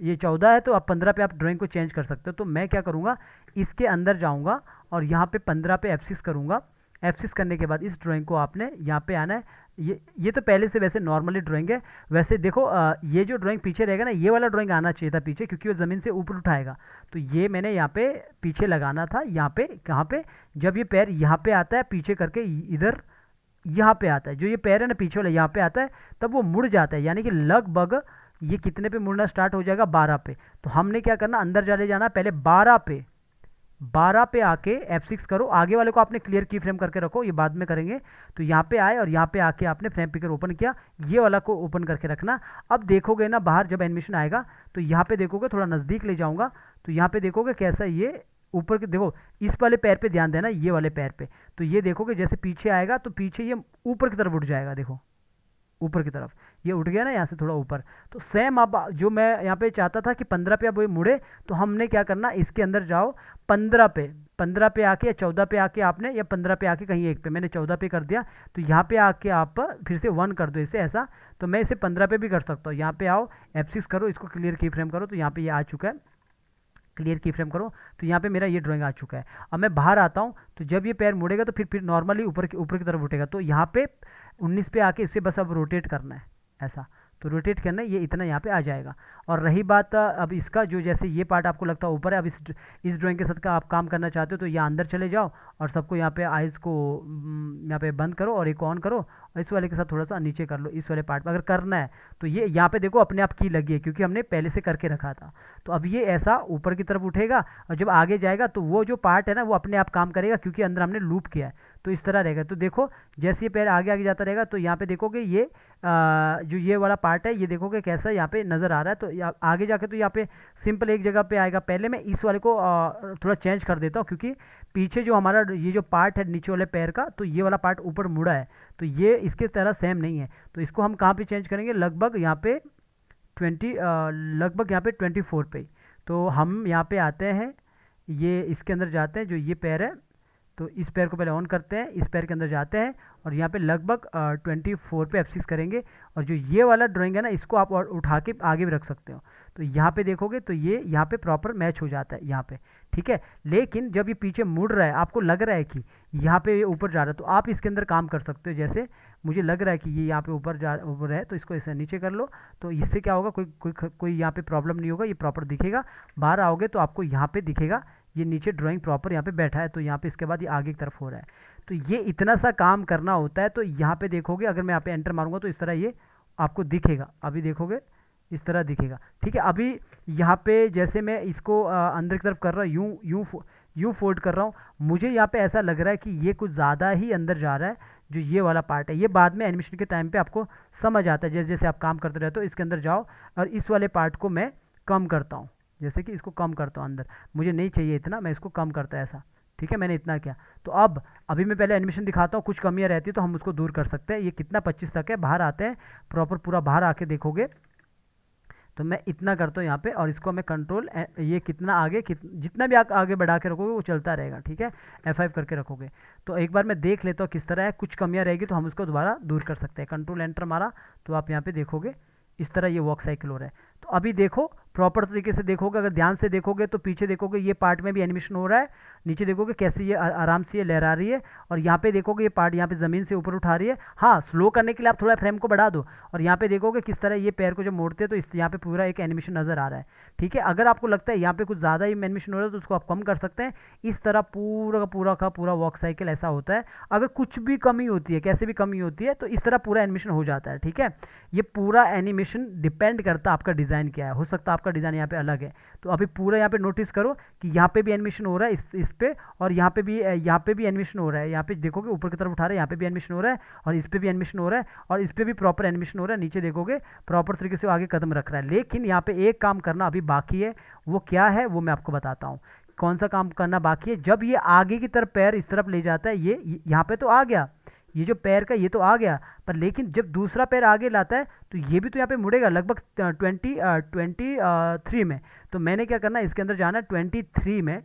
ये 14 है तो अब 15 पे आप ड्राइंग को चेंज कर सकते हो। तो मैं क्या करूँगा, इसके अंदर जाऊँगा और यहाँ पे 15 पे F6 करूँगा, F6 करने के बाद इस ड्राइंग को आपने यहाँ पे आना है। ये तो पहले से वैसे नॉर्मली ड्राइंग है। वैसे देखो ये जो ड्राइंग पीछे रहेगा ना, ये वाला ड्राइंग आना चाहिए था पीछे, क्योंकि वो ज़मीन से ऊपर उठाएगा। तो ये मैंने यहाँ पे पीछे लगाना था, यहाँ पे कहाँ पे, जब ये पैर यहाँ पे आता है पीछे करके इधर यहाँ पे आता है, जो ये पैर है ना पीछे वाला यहाँ पे आता है, तब वो मुड़ जाता है। यानी कि लगभग ये कितने पे मुड़ना स्टार्ट हो जाएगा, 12 पे। तो हमने क्या करना, अंदर चले जाना पहले 12 पे आके F6 करो। आगे वाले को आपने क्लियर की फ्रेम करके रखो, ये बाद में करेंगे। तो यहाँ पे आए और यहाँ पे आके आपने फ्रेम पिकर ओपन किया, ये वाला को ओपन करके रखना। अब देखोगे ना बाहर जब एनिमेशन आएगा तो यहाँ पे देखोगे, थोड़ा नज़दीक ले जाऊँगा तो यहाँ पे देखोगे कैसा ये ऊपर के, देखो इस वाले पैर पे ध्यान देना, ये वाले पैर पे। तो ये देखोगे जैसे पीछे आएगा तो पीछे ये ऊपर की तरफ उठ जाएगा, देखो ऊपर की तरफ ये उठ गया ना, यहाँ से थोड़ा ऊपर। तो सेम अब जो मैं यहाँ पे चाहता था कि 15 पे अब ये मुड़े, तो हमने क्या करना, इसके अंदर जाओ 15 पे आके या 14 पे आके आपने, या 15 पे आके कहीं एक पे, मैंने 14 पे कर दिया। तो यहाँ पे आके आप फिर से 1 कर दो इसे ऐसा। तो मैं इसे 15 पे भी कर सकता हूँ। यहाँ पे आओ F6 करो, इसको क्लियर की फ्रेम करो, तो यहाँ पे ये आ चुका है। क्लियर की फ्रेम करो तो यहाँ पे मेरा ये ड्राइंग आ चुका है। अब मैं बाहर आता हूँ तो जब ये पैर मुड़ेगा तो फिर नॉर्मली ऊपर की तरफ उठेगा। तो यहाँ पे 19 पे आके इसे बस अब रोटेट करना है ऐसा। तो रोटेट करना है, ये इतना यहाँ पे आ जाएगा। और रही बात अब इसका, जो जैसे ये पार्ट आपको लगता है ऊपर है, अब इस ड्राइंग के साथ का आप काम करना चाहते हो तो यहाँ अंदर चले जाओ और सबको यहाँ पे आइज़ को यहाँ पे बंद करो और एक ऑन करो, और इस वाले के साथ थोड़ा सा नीचे कर लो इस वाले पार्ट पर अगर करना है। तो ये यहाँ पे देखो अपने आप की लगी है, क्योंकि हमने पहले से करके रखा था। तो अब ये ऐसा ऊपर की तरफ उठेगा और जब आगे जाएगा तो वो जो पार्ट है ना वो अपने आप काम करेगा, क्योंकि अंदर हमने लूप किया है। तो इस तरह रहेगा। तो देखो जैसे ये पैर आगे आगे जाता रहेगा तो यहाँ पे देखोगे ये जो ये वाला पार्ट है ये देखोगे कैसा यहाँ पे नज़र आ रहा है। तो आगे जाके तो यहाँ पे सिंपल एक जगह पे आएगा। पहले मैं इस वाले को थोड़ा चेंज कर देता हूँ, क्योंकि पीछे जो हमारा ये जो पार्ट है नीचे वाले पैर का, तो ये वाला पार्ट ऊपर मुड़ा है, तो ये इसके तरह सेम नहीं है। तो इसको हम कहाँ पे चेंज करेंगे, लगभग यहाँ पे 24 पे। तो हम यहाँ पे आते हैं, ये इसके अंदर जाते हैं, जो ये पैर है तो इस पैर को पहले ऑन करते हैं, इस पैर के अंदर जाते हैं और यहाँ पे लगभग 24 पे F6 करेंगे। और जो ये वाला ड्राइंग है ना इसको आप और उठा के आगे भी रख सकते हो। तो यहाँ पे देखोगे तो ये यहाँ पे प्रॉपर मैच हो जाता है यहाँ पे, ठीक है। लेकिन जब ये पीछे मुड़ रहा है, आपको लग रहा है कि यहाँ पे ये ऊपर जा रहा है, तो आप इसके अंदर काम कर सकते हो। जैसे मुझे लग रहा है कि ये यहाँ पे ऊपर है, तो इसको ऐसे नीचे कर लो। तो इससे क्या होगा, कोई यहाँ पे प्रॉब्लम नहीं होगा, ये प्रॉपर दिखेगा। बाहर आओगे तो आपको यहाँ पे दिखेगा ये नीचे ड्राइंग प्रॉपर यहाँ पे बैठा है। तो यहाँ पे इसके बाद ये आगे की तरफ हो रहा है। तो ये इतना सा काम करना होता है। तो यहाँ पे देखोगे, अगर मैं यहाँ पे एंटर मारूंगा तो इस तरह ये आपको दिखेगा। अभी देखोगे इस तरह दिखेगा, ठीक है। अभी यहाँ पे जैसे मैं इसको अंदर की तरफ कर रहा हूँ, यूँ फोल्ड कर रहा हूँ, मुझे यहाँ पे ऐसा लग रहा है कि ये कुछ ज़्यादा ही अंदर जा रहा है। जो ये वाला पार्ट है ये बाद में एनिमेशन के टाइम पे आपको समझ आता है, जैसे जैसे आप काम करते रहते हो। इसके अंदर जाओ और इस वाले पार्ट को मैं कम करता हूँ, जैसे कि इसको कम करता हूँ अंदर, मुझे नहीं चाहिए इतना, मैं इसको कम करता है ऐसा, ठीक है। मैंने इतना किया। तो अब अभी मैं पहले एनिमेशन दिखाता हूँ, कुछ कमियाँ रहती है तो हम उसको दूर कर सकते हैं। ये कितना 25 तक है, बाहर आते हैं प्रॉपर, पूरा बाहर आके देखोगे तो मैं इतना करता हूँ यहाँ पे, और इसको मैं कंट्रोल ये कितना आगे जितना भी आगे बढ़ा के रखोगे वो चलता रहेगा, ठीक है। F5 करके रखोगे तो एक बार मैं देख लेता हूँ किस तरह है। कुछ कमियाँ रहेगी तो हम उसको दोबारा दूर कर सकते हैं। कंट्रोल एंटर मारा तो आप यहाँ पे देखोगे इस तरह ये वॉक साइकिल हो रहा है। तो अभी देखो प्रॉपर तरीके से देखोगे, अगर ध्यान से देखोगे तो पीछे देखोगे ये पार्ट में भी एनिमेशन हो रहा है। नीचे देखोगे कैसे ये आराम से ये लहरा रही है, और यहाँ पे देखोगे ये पार्ट यहाँ पे ज़मीन से ऊपर उठा रही है। हाँ, स्लो करने के लिए आप थोड़ा फ्रेम को बढ़ा दो, और यहाँ पे देखोगे किस तरह ये पैर को जब मोड़ते हैं तो इस यहाँ पे पूरा एक एनिमेशन नज़र आ रहा है, ठीक है। अगर आपको लगता है यहाँ पे कुछ ज़्यादा ही एनिमेशन हो रहा है तो उसको आप कम कर सकते हैं। इस तरह पूरा का पूरा वॉक साइकिल ऐसा होता है। अगर कुछ भी कमी होती है, कैसे भी कमी होती है, तो इस तरह पूरा एनिमेशन हो जाता है, ठीक है। ये पूरा एनिमेशन डिपेंड करता है आपका डिज़ाइन क्या है। हो सकता है आपका डिज़ाइन यहाँ पे अलग है। तो अभी पूरा यहाँ पे नोटिस करो कि यहाँ पे भी एनिमेशन हो रहा है इस पे, और यहाँ पे भी एनिमेशन हो रहा है। यहाँ पे देखोगे ऊपर की तरफ उठा रहा है, यहाँ पे भी एनिमेशन हो रहा है, और इस पे भी एनिमेशन हो रहा है, और इस पे भी प्रॉपर एनिमेशन हो रहा है। नीचे देखोगे प्रॉपर तरीके से आगे कदम रख रहा है। लेकिन यहाँ पे एक काम करना अभी बाकी है, वो क्या है वो मैं आपको बताता हूँ। कौन सा काम करना बाकी है, जब ये आगे की तरफ पैर इस तरफ ले जाता है, ये यहाँ पे तो आ गया, ये जो पैर का ये तो आ गया, पर लेकिन जब दूसरा पैर आगे लाता है तो ये भी तो यहाँ पे मुड़ेगा लगभग 23 में। तो मैंने क्या करना है, इसके अंदर जाना 23 में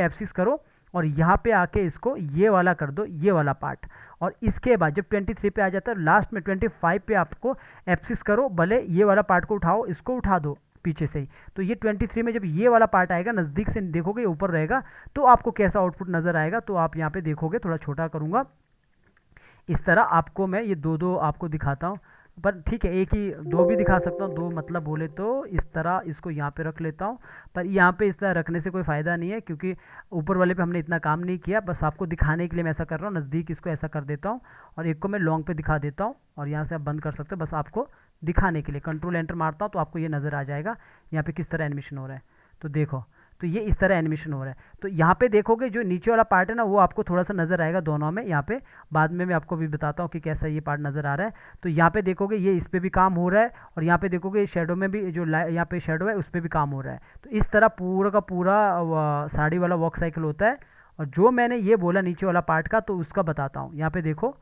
F6 करो, और यहाँ पे आके इसको ये वाला कर दो, ये वाला पार्ट। और इसके बाद जब 23 पे आ जाता है लास्ट में 25 पे आपको F6 करो, भले ये वाला पार्ट को उठाओ, इसको उठा दो, पीछे से ही। तो ये 23 में जब ये वाला पार्ट आएगा, नज़दीक से देखोगे ऊपर रहेगा, तो आपको कैसा आउटपुट नज़र आएगा। तो आप यहाँ पे देखोगे, थोड़ा छोटा करूँगा, इस तरह आपको मैं ये दो दो आपको दिखाता हूँ, पर ठीक है एक ही दो भी दिखा सकता हूँ, दो मतलब बोले तो इस तरह इसको यहाँ पे रख लेता हूँ। पर यहाँ पे इस तरह रखने से कोई फ़ायदा नहीं है, क्योंकि ऊपर वाले पे हमने इतना काम नहीं किया, बस आपको दिखाने के लिए मैं ऐसा कर रहा हूँ। नज़दीक इसको ऐसा कर देता हूँ और एक को मैं लॉन्ग पे दिखा देता हूँ, और यहाँ से आप बंद कर सकते हो, बस आपको दिखाने के लिए। कंट्रोल एंटर मारता हूँ तो आपको ये नज़र आ जाएगा यहाँ पे किस तरह एनिमेशन हो रहा है। तो देखो, तो ये इस तरह एनिमेशन हो रहा है। तो यहाँ पे देखोगे जो नीचे वाला पार्ट है ना, वो आपको थोड़ा सा नज़र आएगा दोनों में। यहाँ पे बाद में मैं आपको भी बताता हूँ कि कैसा ये पार्ट नज़र आ रहा है। तो यहाँ पे देखोगे ये इस पर भी काम हो रहा है, और यहाँ पे देखोगे शेडो में भी जो यहाँ पे शेडो है उस पर भी काम हो रहा है। तो इस तरह पूरा का पूरा साड़ी वाला वॉक साइकिल होता है। और जो मैंने ये बोला नीचे वाला पार्ट का, तो उसका बताता हूँ। यहाँ पे देखो,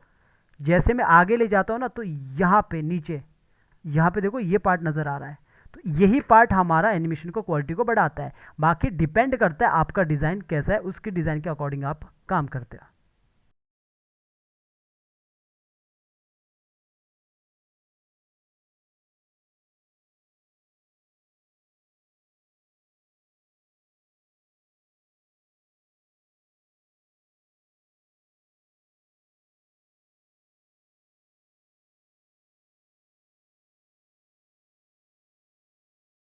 जैसे मैं आगे ले जाता हूँ ना, तो यहाँ पे नीचे यहाँ पे देखो ये पार्ट नज़र आ रहा है। तो यही पार्ट हमारा एनिमेशन को क्वालिटी को बढ़ाता है। बाकी डिपेंड करता है आपका डिज़ाइन कैसा है, उसकी डिज़ाइन के अकॉर्डिंग आप काम करते हैं।